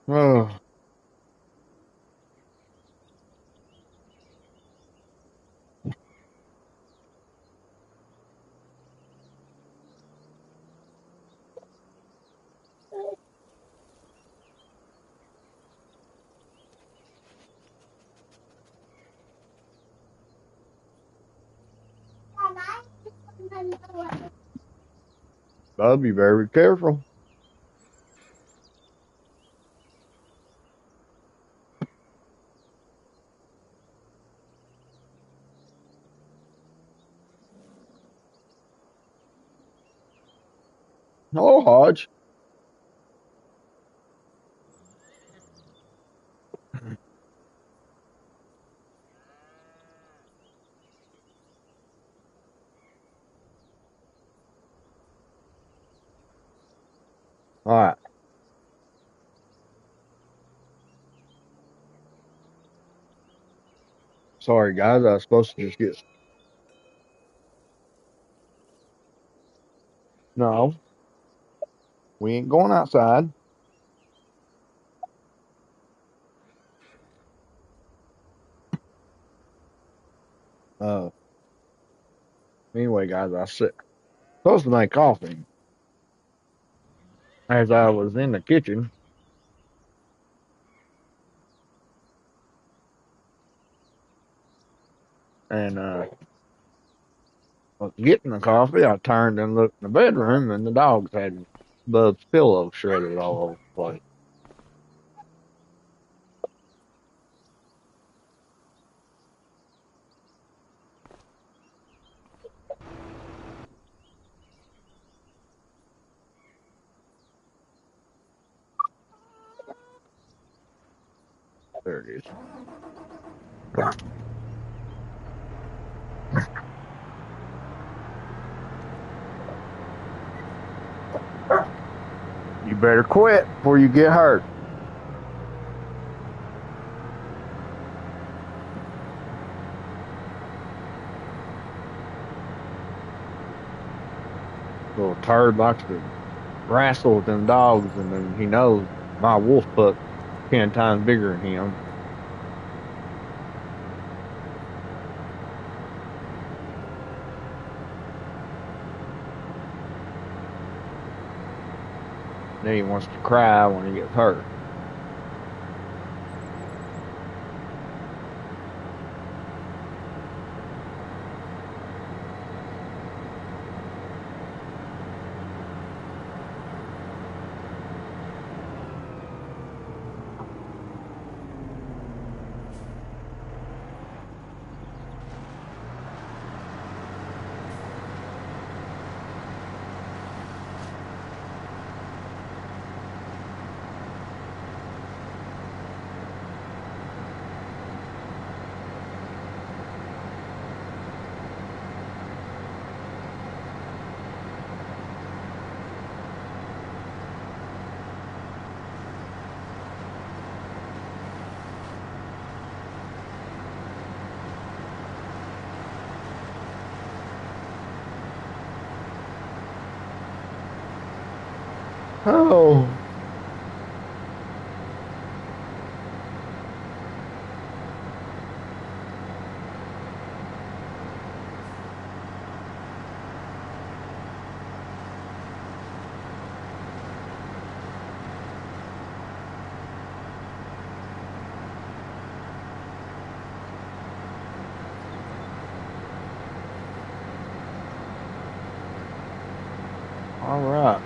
Oh, Bub, you better be careful. Oh, Hodge. All right. Sorry, guys. I was supposed to just get. No, we ain't going outside. Uh, anyway, guys, I said supposed to make coffee as I was in the kitchen and was getting the coffee. I turned and looked in the bedroom, and the dogs had Bub's pillow shredded all over the place. There it is. You better quit before you get hurt. Little turd likes to wrestle with them dogs, and then he knows my wolf pup 10 times bigger than him. Then he wants to cry when he gets hurt. Oh, all right.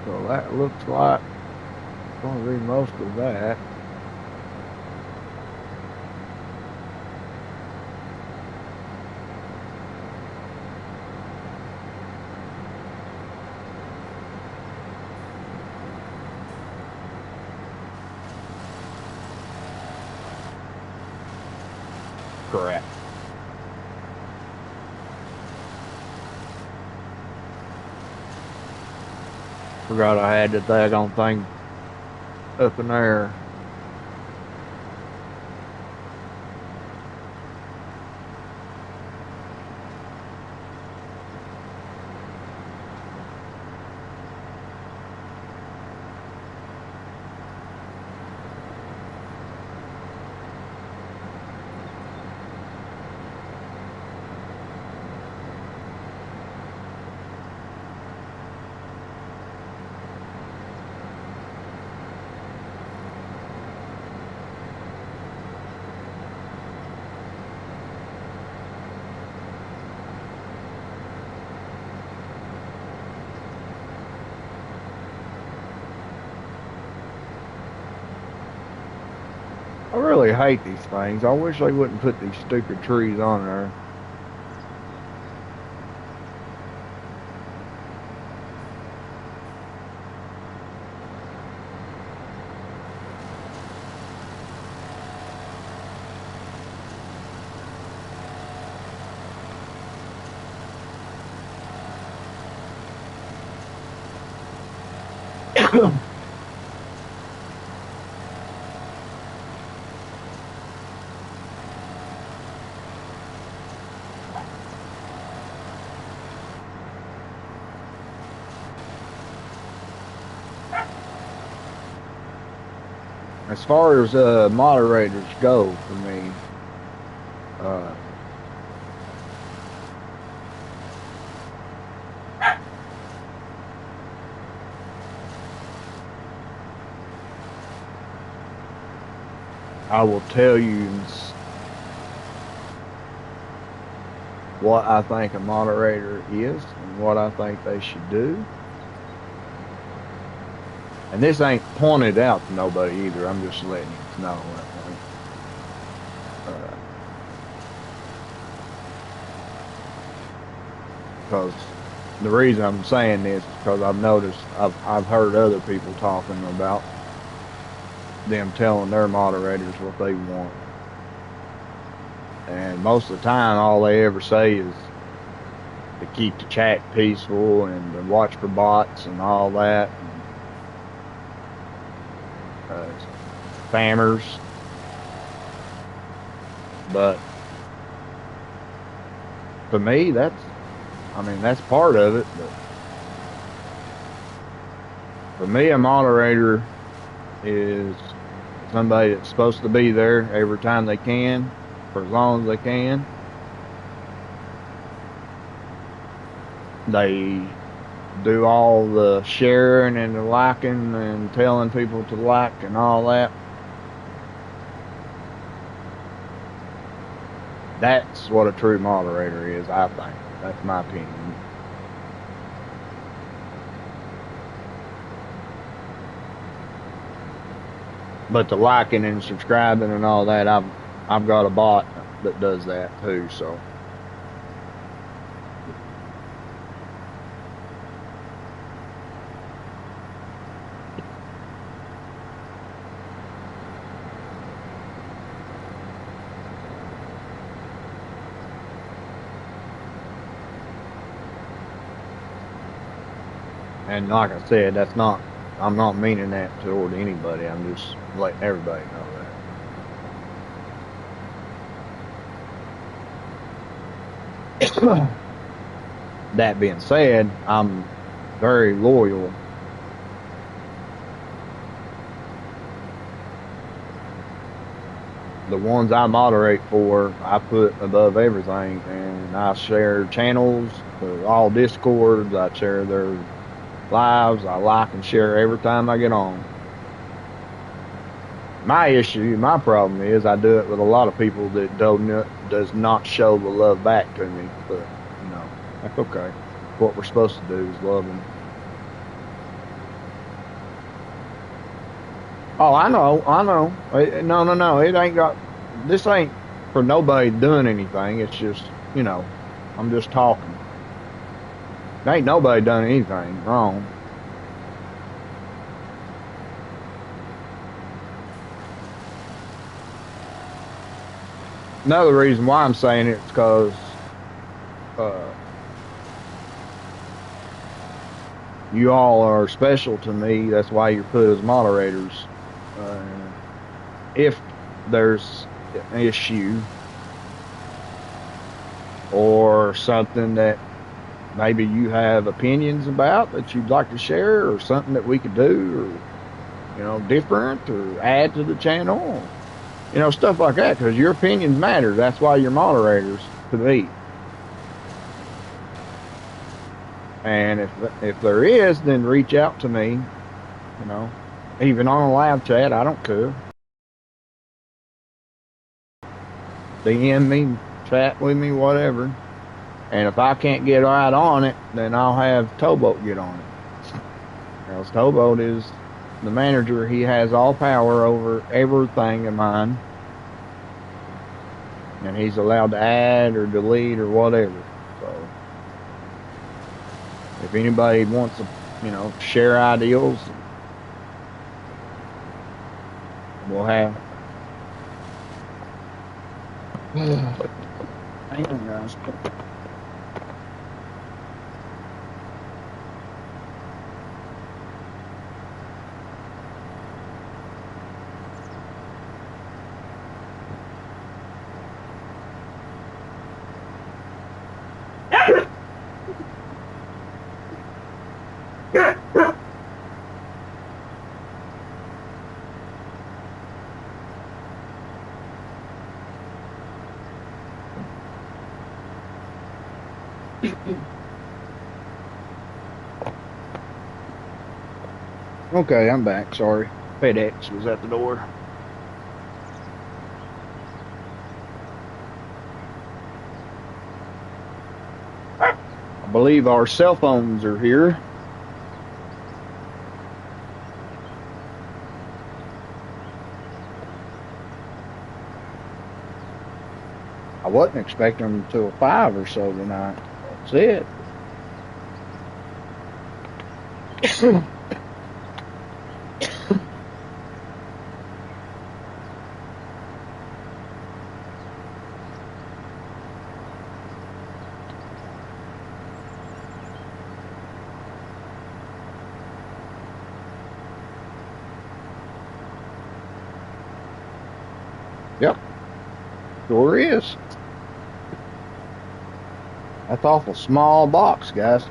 So that looks like it's going to be most of that. Crap. Forgot I had the daggone thing up in there. I really hate these things. I wish they wouldn't put these stupid trees on there. As far as moderators go for me, uh, I will tell you what I think a moderator is and what I think they should do. And this ain't pointed out to nobody either. I'm just letting you know that thing. Because the reason I'm saying this is because I've noticed, I've heard other people talking about them telling their moderators what they want. And most of the time, all they ever say is to keep the chat peaceful and to watch for bots and all that. Spammers. But for me, that's part of it. But for me, a moderator is somebody that's supposed to be there every time they can, for as long as they can. They do all the sharing and the liking and telling people to like and all that. That's what a true moderator is, I think. That's my opinion. But the liking and subscribing and all that, I've got a bot that does that too, so. And like I said, I'm not meaning that toward anybody. I'm just letting everybody know that. That being said, I'm very loyal. The ones I moderate for, I put above everything, and I share channels, all Discords, I share their lives, I like and share every time I get on. My problem is I do it with a lot of people that does not show the love back to me, but you know, that's okay. What we're supposed to do is love them. Oh, I know. No. It ain't got. This ain't for nobody doing anything. It's just, you know, I'm just talking. There ain't nobody done anything wrong. Another reason why I'm saying it is because uh, you all are special to me. That's why you're put as moderators. Uh, if there's an issue or something that maybe you have opinions about that you'd like to share, or something that we could do, or different, or add to the channel, stuff like that, because your opinions matter. That's why you're moderators to me. And if there is, then reach out to me, even on a live chat. I don't care. DM me, chat with me, whatever. And if I can't get right on it, then I'll have Towboat get on it. Because Towboat is the manager. He has all power over everything of mine. And he's allowed to add or delete or whatever. So if anybody wants to, share ideals, we'll have. Hang on, guys. Okay, I'm back. Sorry. FedEx was at the door. I believe our cell phones are here. I wasn't expecting them until 5 or so tonight. That's it. Yep, sure is. That's awful small box, guys.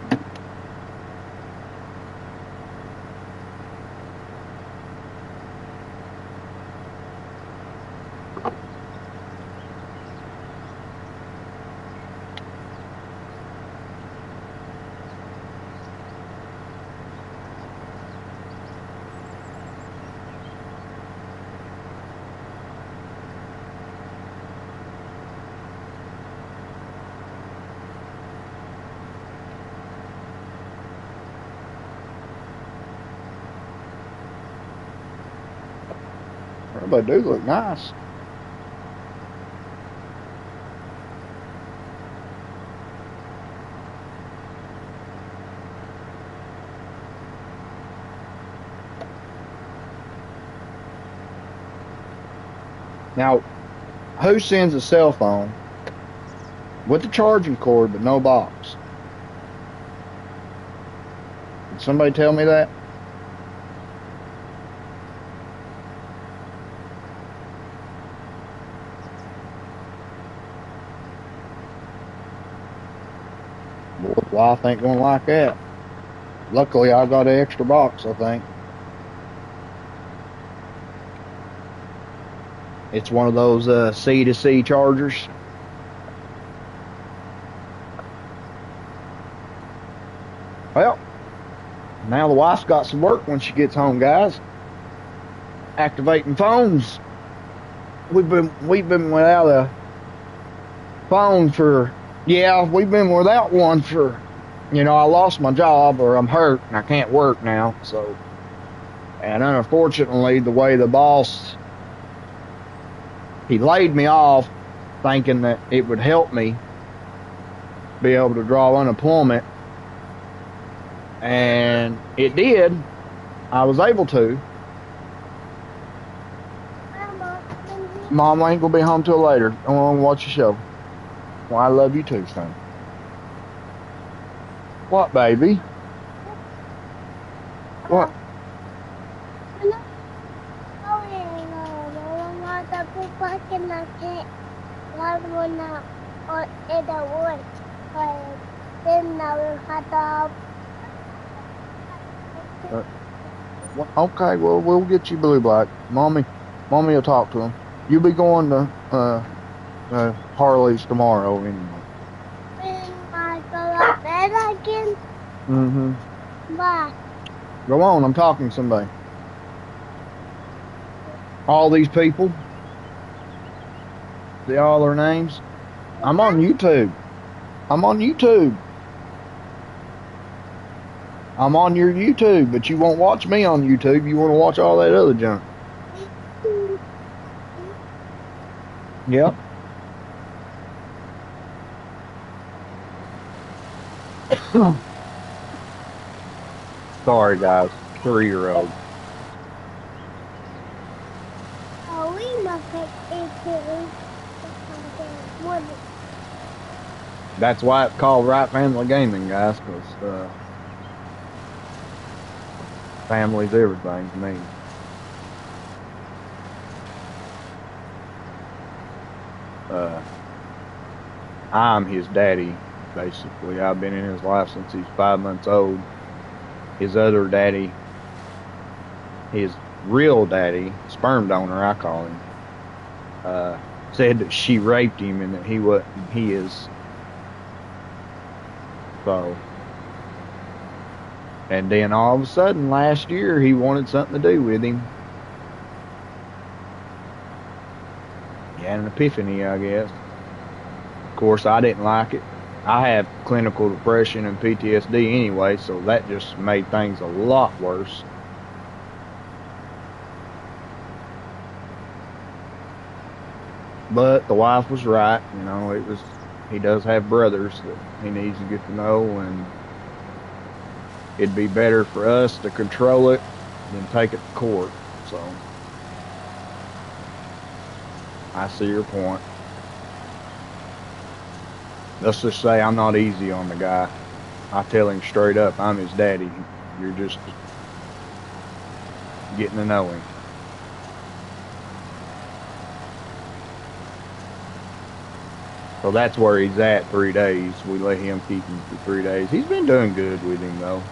They do look nice. Now, who sends a cell phone with the charging cord but no box? Did somebody tell me that? Wife ain't gonna like that. Luckily, I got an extra box, I think. It's one of those C2C chargers. Well, now the wife's got some work when she gets home, guys. Activating phones. We've been without a phone for, we've been without one for, I lost my job, or I'm hurt and I can't work now. So, and unfortunately, the way the boss, he laid me off thinking that it would help me be able to draw unemployment. And it did. I was able to. Mom ain't gonna be home till later. I wanna watch the show. Well, I love you too, son. What, baby? What? Ano? Mga tapo pa kinakit. Wala mo na on the wood. Then now we had up. Okay, well, we'll get you Blue Black. Mommy will talk to him. You'll be going to Harley's tomorrow anyway. Then I go to bed again. Mm-hmm. But Go on, I'm talking to somebody. All these people. See all their names? I'm on YouTube. I'm on YouTube. I'm on your YouTube, but you won't watch me on YouTube. You want to watch all that other junk. Yep. Sorry, guys. 3-year-old. we must take it. That's why it's called Right Family Gaming, guys, because family's everything to me. I'm his daddy, basically. I've been in his life since he's 5 months old. His other daddy, his real daddy, sperm donor, I call him, said that she raped him and that he wasn't his. So, and then all of a sudden last year he wanted something to do with him. He had an epiphany, I guess. Of course, I didn't like it. I have clinical depression and PTSD anyway, so that just made things a lot worse. But the wife was right, you know, he does have brothers that he needs to get to know, and it'd be better for us to control it than take it to court. So I see your point. Let's just say I'm not easy on the guy. I tell him straight up, I'm his daddy. You're just getting to know him. So that's where he's at 3 days. We let him keep him for 3 days. He's been doing good with him, though.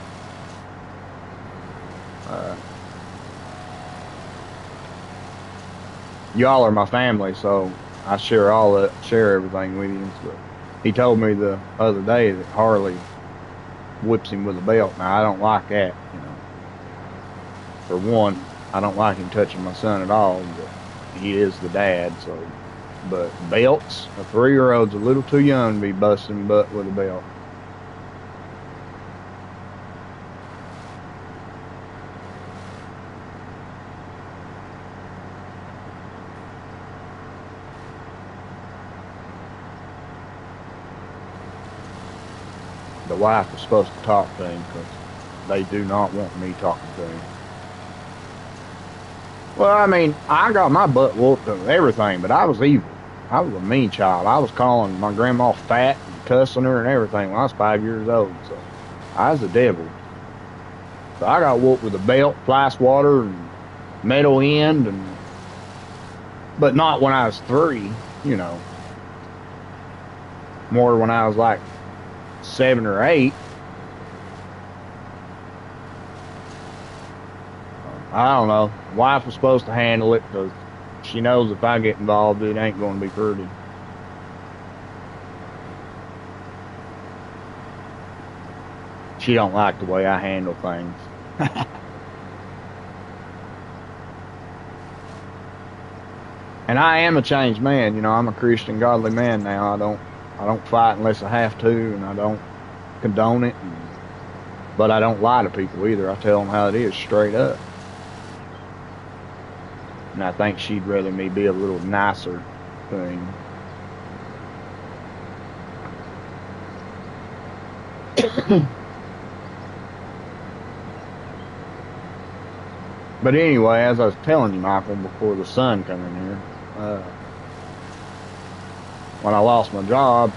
Y'all are my family, so I share everything with him. But he told me the other day that Harley whips him with a belt. Now, I don't like that, you know. For one, I don't like him touching my son at all, but he is the dad, so. But belts, a 3-year-old's a little too young to be busting butt with a belt. The wife is supposed to talk to him because they do not want me talking to him. Well, I mean, I got my butt whooped and everything, but I was evil. I was a mean child. I was calling my grandma fat and cussing her and everything when I was 5 years old. So I was the devil. So I got whooped with a belt, fly swatter, and metal end, but not when I was 3, you know. More when I was like 7 or 8. I don't know. Wife was supposed to handle it because she knows if I get involved, it ain't going to be pretty. She don't like the way I handle things. And I am a changed man, you know. I'm a Christian, godly man now. I don't fight unless I have to, and I don't condone it. But I don't lie to people either. I tell them how it is, straight up. And I think she'd rather me be a little nicer thing. But anyway, as I was telling you, Michael, before the sun come in here, Uh, when I lost my job,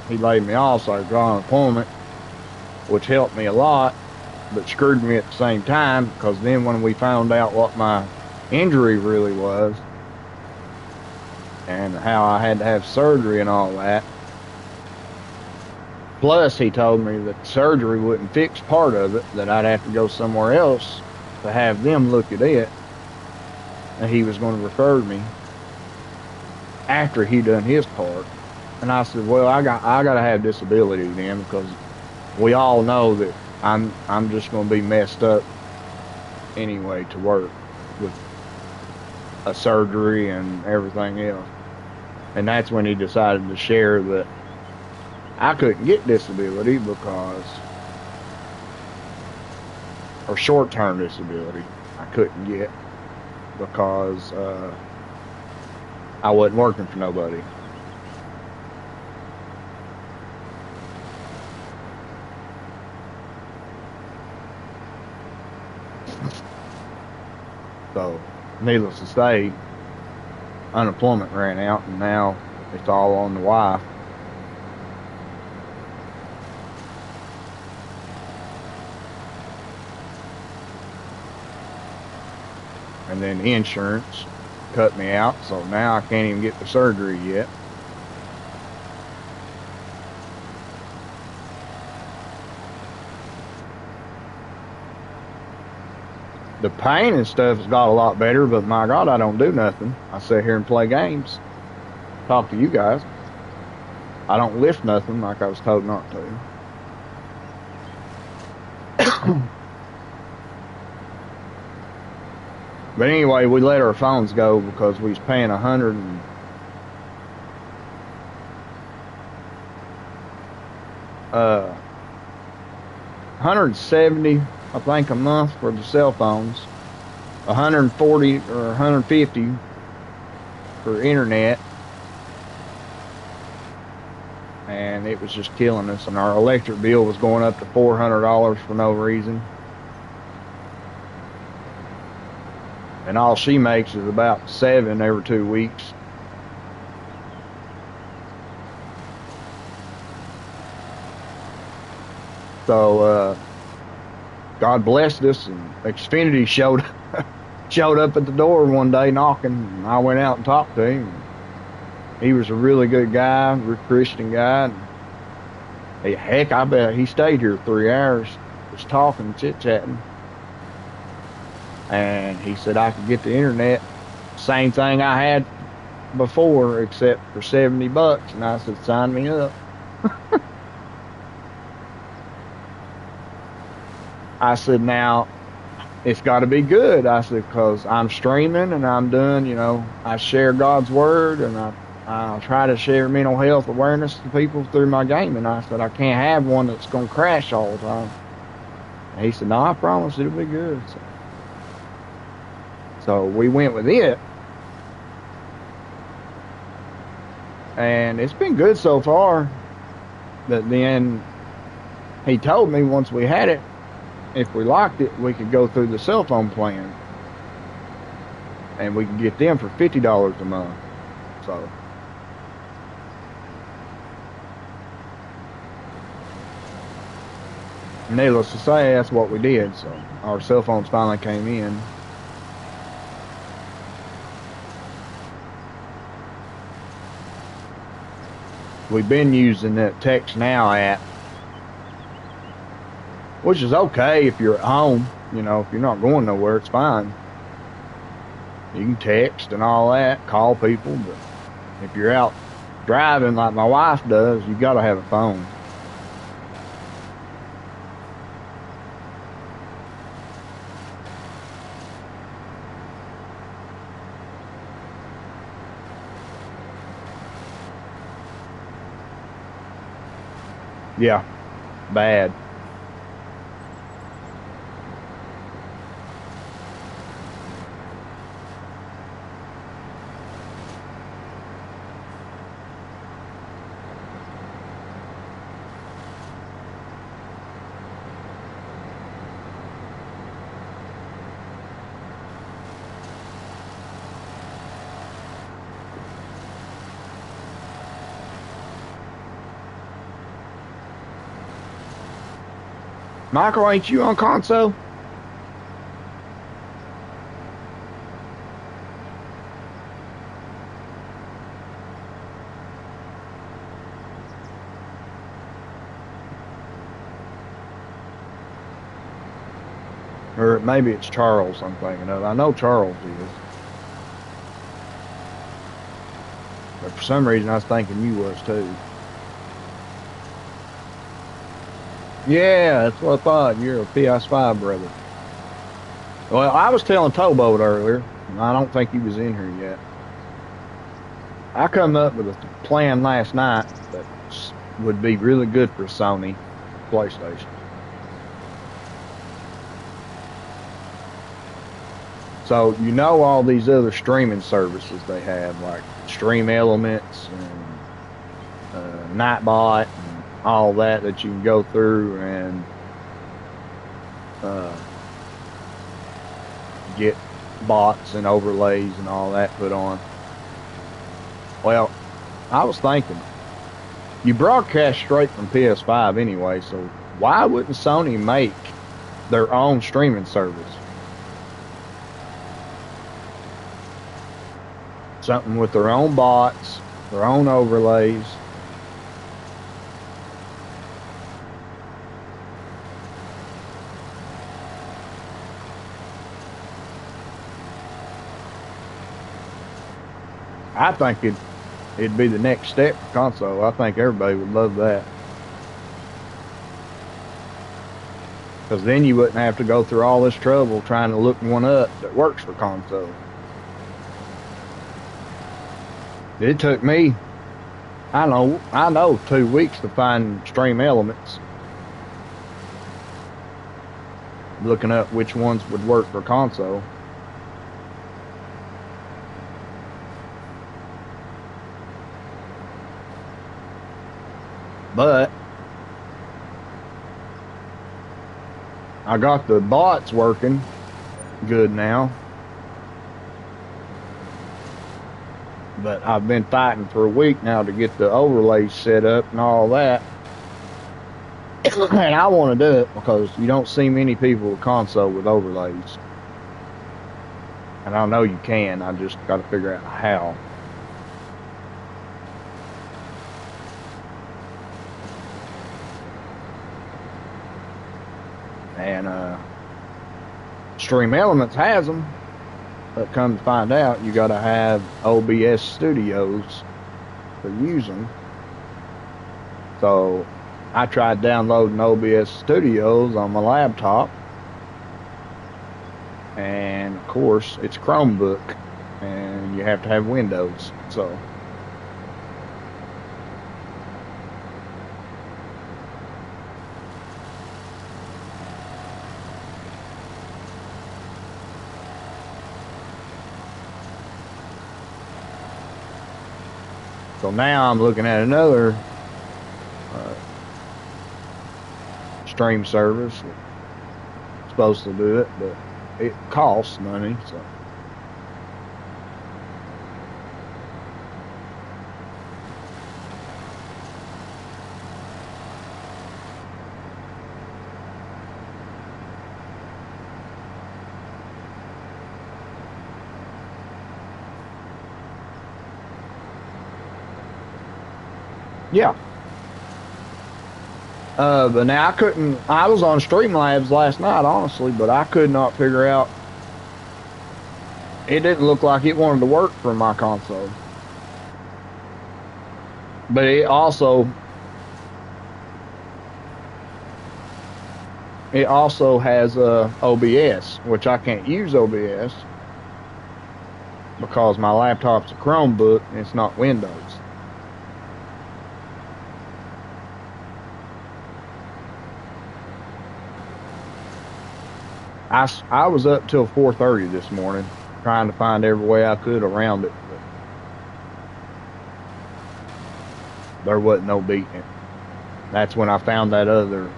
he laid me off, so I got unemployment, which helped me a lot, but screwed me at the same time, because then when we found out what my injury really was and how I had to have surgery and all that, plus he told me that surgery wouldn't fix part of it, that I'd have to go somewhere else to have them look at it, and he was going to refer me after he done his part. And I said, well, I got to have disability then, because we all know that I'm just going to be messed up anyway to work with a surgery and everything else. And that's when he decided to share that I couldn't get disability because, or short-term disability, I couldn't get because I wasn't working for nobody. So, needless to say, unemployment ran out, and now it's all on the wife. And then insurance cut me out, so now I can't even get the surgery yet. The pain and stuff has got a lot better, but my God, I don't do nothing. I sit here and play games, talk to you guys. I don't lift nothing like I was told not to. But anyway, we let our phones go because we was paying $170, I think, a month for the cell phones, 140 or 150 for internet, and it was just killing us. And our electric bill was going up to $400 for no reason. And all she makes is about $7 every 2 weeks. So God blessed us, and Xfinity showed up at the door one day knocking, and I went out and talked to him. He was a really good guy, a Christian guy. And heck, I bet he stayed here 3 hours, just talking, chit-chatting. And he said I could get the internet, same thing I had before, except for $70. And I said, sign me up. I said, now, it's got to be good. I said, because I'm streaming and I'm doing, I share God's word, and I try to share mental health awareness to people through my game. And I said, I can't have one that's going to crash all the time. And he said, no, I promise it'll be good. So we went with it, and it's been good so far. But then he told me once we had it, if we liked it, we could go through the cell phone plan, and we could get them for $50 a month. So needless to say, that's what we did. So our cell phones finally came in. We've been using that Text Now app, which is okay if you're at home. If you're not going nowhere, it's fine. You can text and all that, call people, but if you're out driving like my wife does, you got to have a phone. Yeah, bad. Michael, ain't you on console? Or maybe it's Charles I'm thinking of. I know Charles is. But for some reason I was thinking you was too. Yeah, that's what I thought. You're a PS5 brother. Well, I was telling Towboat earlier, and I don't think he was in here yet. I come up with a plan last night that would be really good for Sony PlayStation. So you know all these other streaming services they have, like Stream Elements and Nightbot and all that you can go through and get bots and overlays and all that put on. Well, I was thinking, you broadcast straight from PS5 anyway, so why wouldn't Sony make their own streaming service? Something with their own bots, their own overlays. I think it'd be the next step for console. I think everybody would love that. Because then you wouldn't have to go through all this trouble trying to look one up that works for console. It took me, I know 2 weeks to find Stream Elements. Looking up which ones would work for console. But I got the bots working good now. But I've been fighting for a week now to get the overlays set up and all that. And I want to do it because you don't see many people with console with overlays. And I know you can, I just got to figure out how. And Stream Elements has them. But come to find out, you got to have OBS Studios to use them. So I tried downloading OBS Studios on my laptop, and of course it's Chromebook, and you have to have Windows. So now I'm looking at another stream service that's supposed to do it, but it costs money. So yeah. But now I was on Streamlabs last night, honestly, but I could not figure out. It didn't look like it wanted to work for my console. But it also has OBS, which I can't use OBS because my laptop's a Chromebook and it's not Windows. I was up till 4:30 this morning trying to find every way I could around it, but there wasn't no beating it. That's when I found that other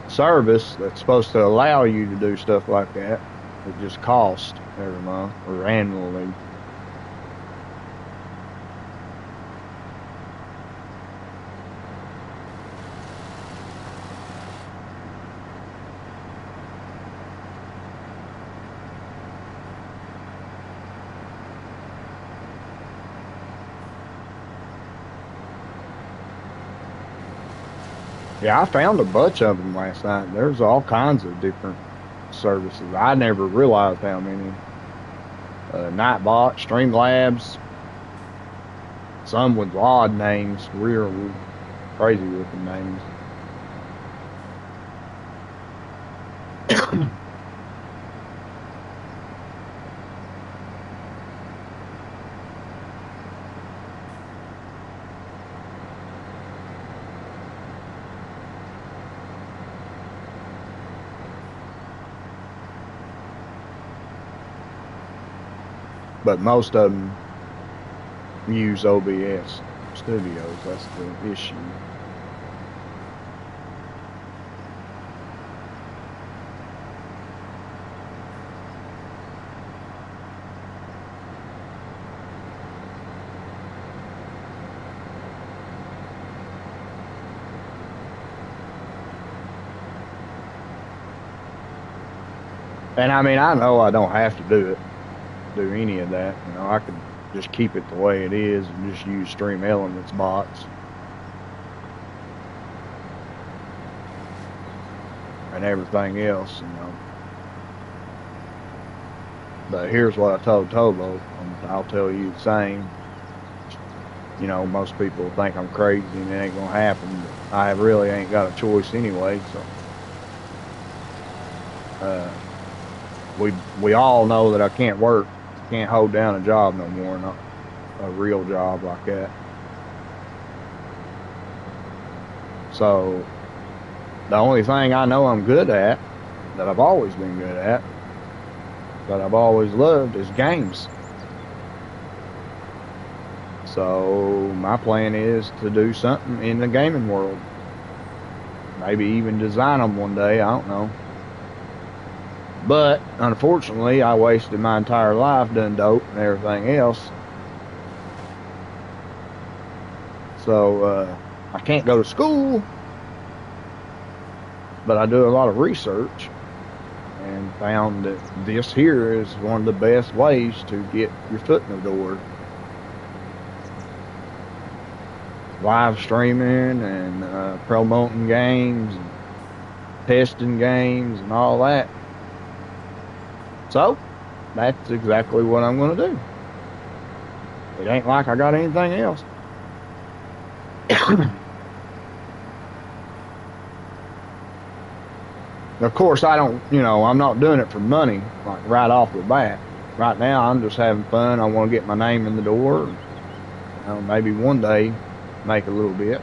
service that's supposed to allow you to do stuff like that. It just costs every month or annually. Yeah, I found a bunch of them last night. There's all kinds of different services. I never realized how many. Nightbot, Streamlabs, some with odd names, real crazy looking names. But most of them use OBS Studios. That's the issue. And I mean, I know I don't have to do any of that. You know, I could just keep it the way it is and just use Stream Elements bots and everything else, you know. But here's what I told Tobo, and I'll tell you the same. You know, most people think I'm crazy and it ain't gonna happen, but I really ain't got a choice anyway, so uh, we all know that I can't work, can't hold down a job no more, not a real job like that. So the only thing I know I'm good at, that I've always been good at, that I've always loved is games. So my plan is to do something in the gaming world. Maybe even design them one day, I don't know. But unfortunately, I wasted my entire life doing dope and everything else. So I can't go to school, but I do a lot of research and found that this here is one of the best ways to get your foot in the door. Live streaming and promoting games and testing games and all that. So that's exactly what I'm going to do. It ain't like I got anything else. Of course, I don't, you know, I'm not doing it for money, like right off the bat. Right now, I'm just having fun. I want to get my name in the door. You know, maybe one day make a little bit.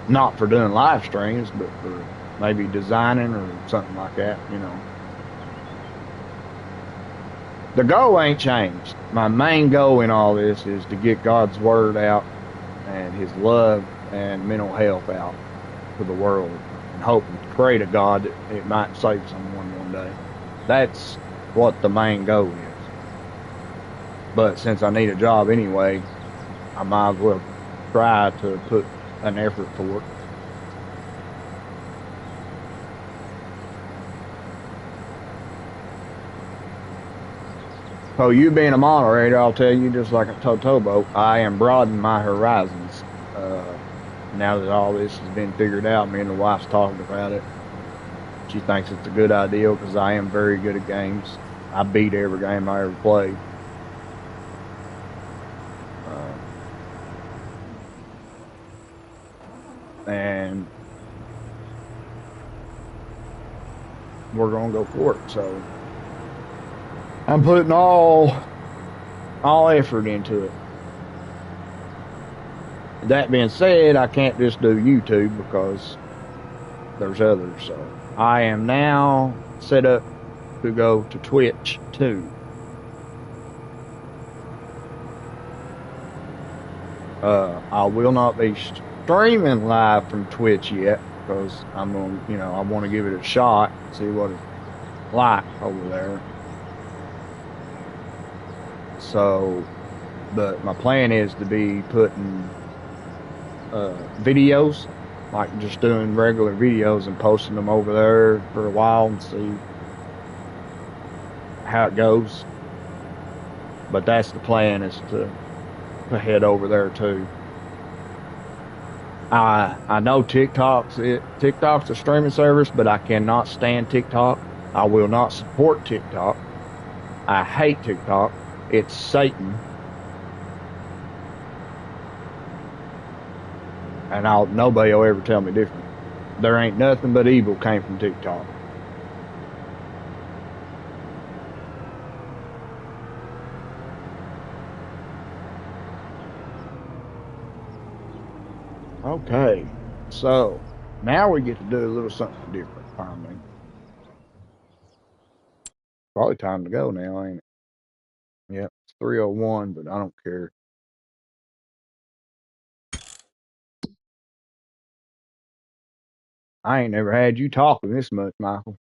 Not for doing live streams, but for maybe designing or something like that, you know. The goal ain't changed. My main goal in all this is to get God's word out and his love and mental health out to the world, and hope and pray to God that it might save someone one day. That's what the main goal is. But since I need a job anyway, I might as well try to put an effort for it. So you being a moderator, I'll tell you, just like I told Tobo, I am broadening my horizons. Now that all this has been figured out, me and the wife's talking about it. She thinks it's a good idea because I am very good at games. I beat every game I ever played. And we're gonna go for it. So I'm putting all effort into it. That being said, I can't just do YouTube because there's others. So I am now set up to go to Twitch too. I will not be streaming live from Twitch yet because I'm gonna, you know, I want to give it a shot, see what it's like over there. So, but my plan is to be putting videos, like just doing regular videos and posting them over there for a while and see how it goes. But that's the plan, is to head over there too. I know TikTok's a streaming service, but I cannot stand TikTok. I will not support TikTok. I hate TikTok. It's Satan, and nobody will ever tell me different. There ain't nothing but evil came from TikTok. Okay, so now we get to do a little something different, finally. Probably time to go now, ain't it? Yep, it's 3:01, but I don't care. I ain't never had you talking this much, Michael.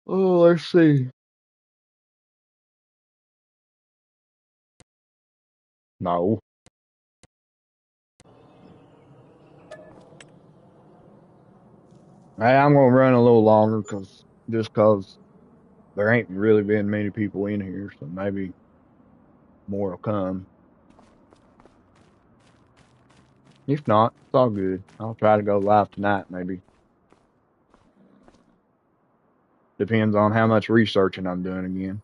Oh, let's see. No. Hey, I'm gonna run a little longer because there ain't really been many people in here, so maybe more will come. If not, it's all good. I'll try to go live tonight, maybe. Depends on how much researching I'm doing again.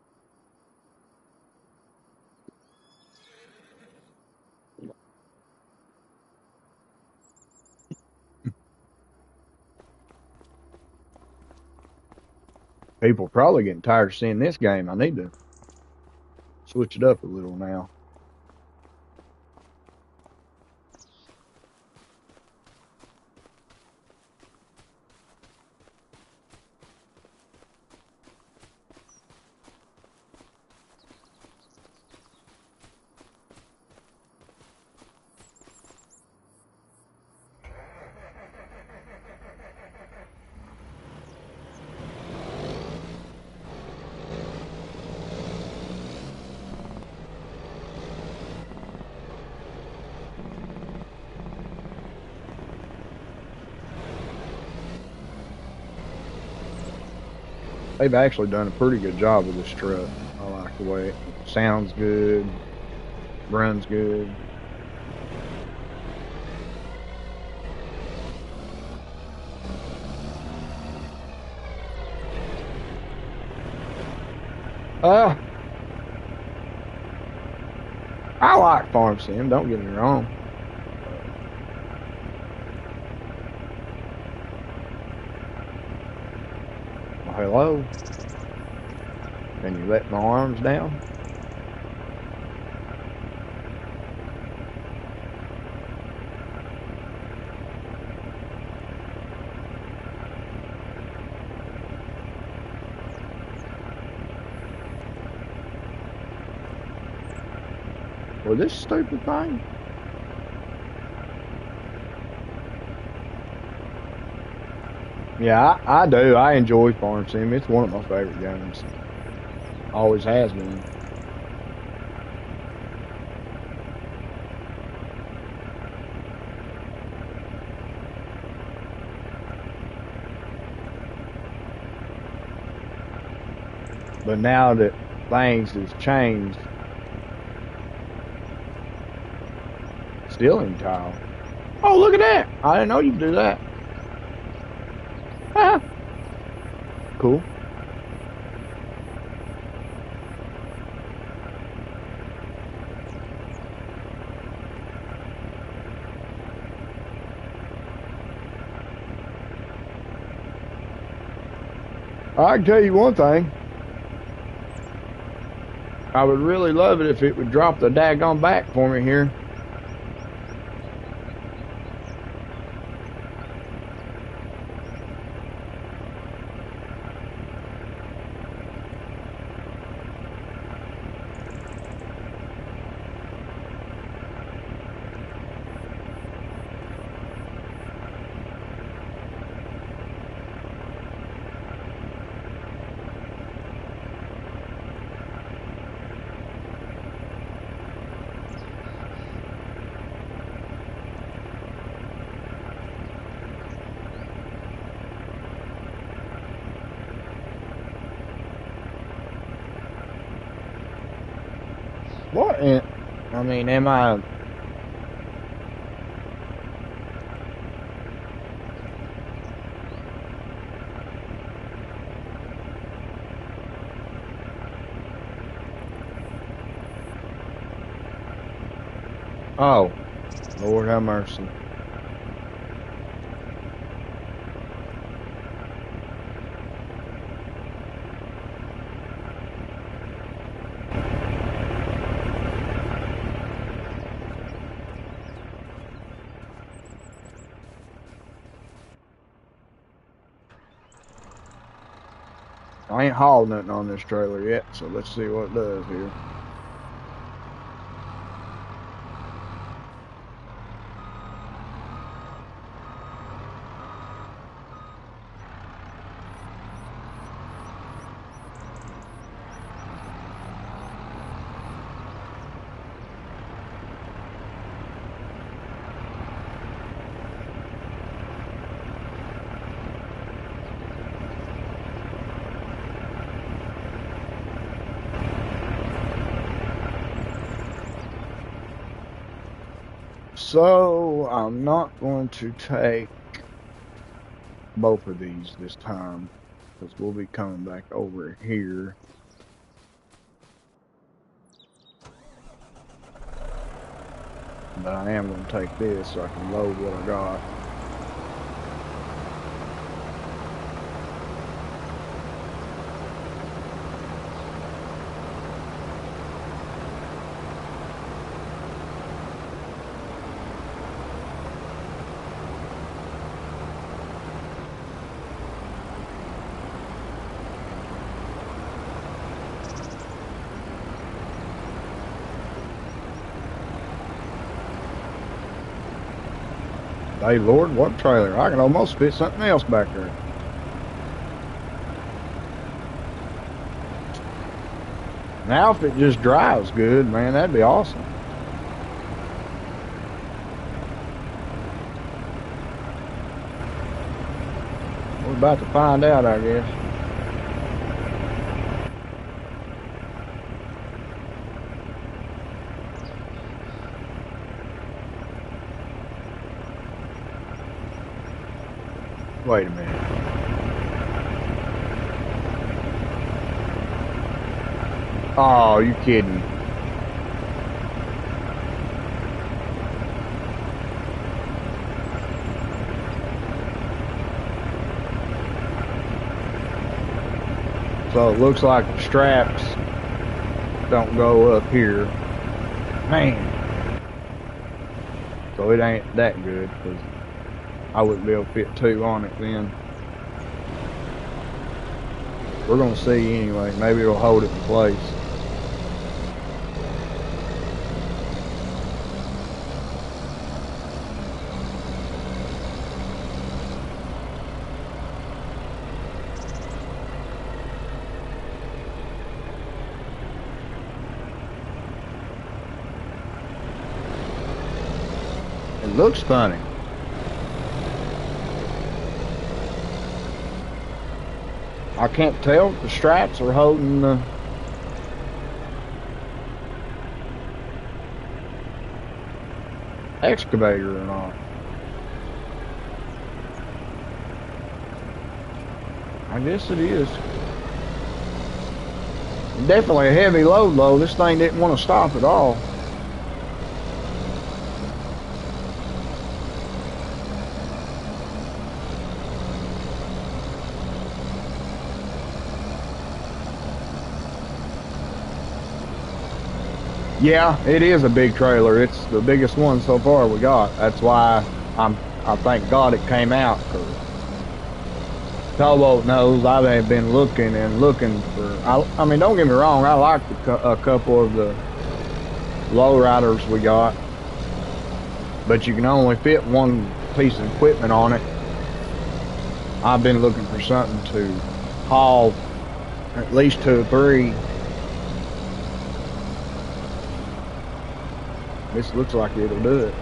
People probably getting tired of seeing this game. I need to switch it up a little now. They've actually done a pretty good job with this truck. I like the way it sounds good, runs good. I like Farm Sim, don't get me wrong. Well, hello? Can you let my arms down? For this stupid thing? Yeah, I do. I enjoy Farm Sim. It's one of my favorite games. Always has been. But now that things has changed, stealing tile. Oh, look at that! I didn't know you could do that. Ah, cool. I can tell you one thing. I would really love it if it would drop the daggone back for me here. What? I mean, am I? Oh, Lord have mercy. I ain't hauled nothing on this trailer yet, so let's see what it does here. So I'm not going to take both of these this time because we'll be coming back over here. But I am going to take this so I can load what I got. Hey Lord, what trailer? I can almost fit something else back there. Now if it just drives good, man, that'd be awesome. We're about to find out, I guess. Wait a minute. Oh, you kidding? So it looks like the straps don't go up here. Man. So it ain't that good because I wouldn't be able to fit two on it then. We're going to see anyway. Maybe it'll hold it in place. It looks funny. I can't tell if the straps are holding the excavator or not. I guess it is. Definitely a heavy load though. This thing didn't want to stop at all. Yeah, it is a big trailer. It's the biggest one so far we got. That's why I thank God it came out. Cause Towboat knows I've been looking and looking for. I mean, don't get me wrong. I like a couple of the lowriders we got, but you can only fit one piece of equipment on it. I've been looking for something to haul at least 2 or 3. This looks like it'll do it.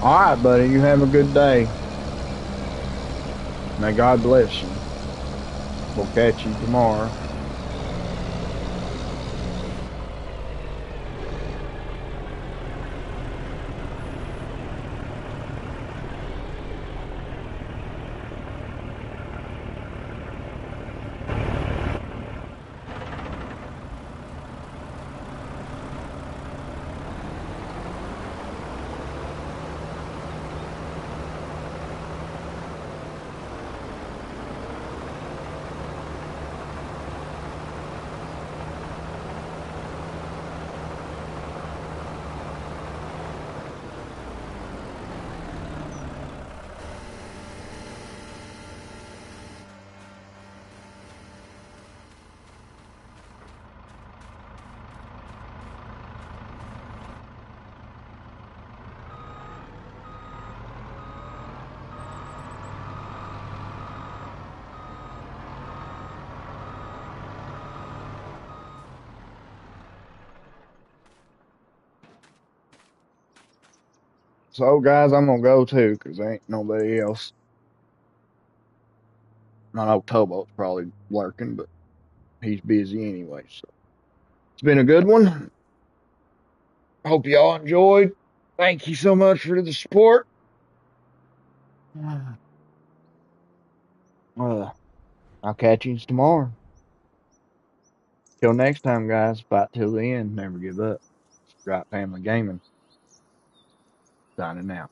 All right, buddy. You have a good day. May God bless you. We'll catch you tomorrow. So, guys, I'm gonna go too, 'cause ain't nobody else. I know Tobo's probably lurking, but he's busy anyway. So, it's been a good one. Hope y'all enjoyed. Thank you so much for the support. I'll catch you tomorrow. Till next time, guys. Fight till the end. Never give up. Right Family Gaming. Signing out.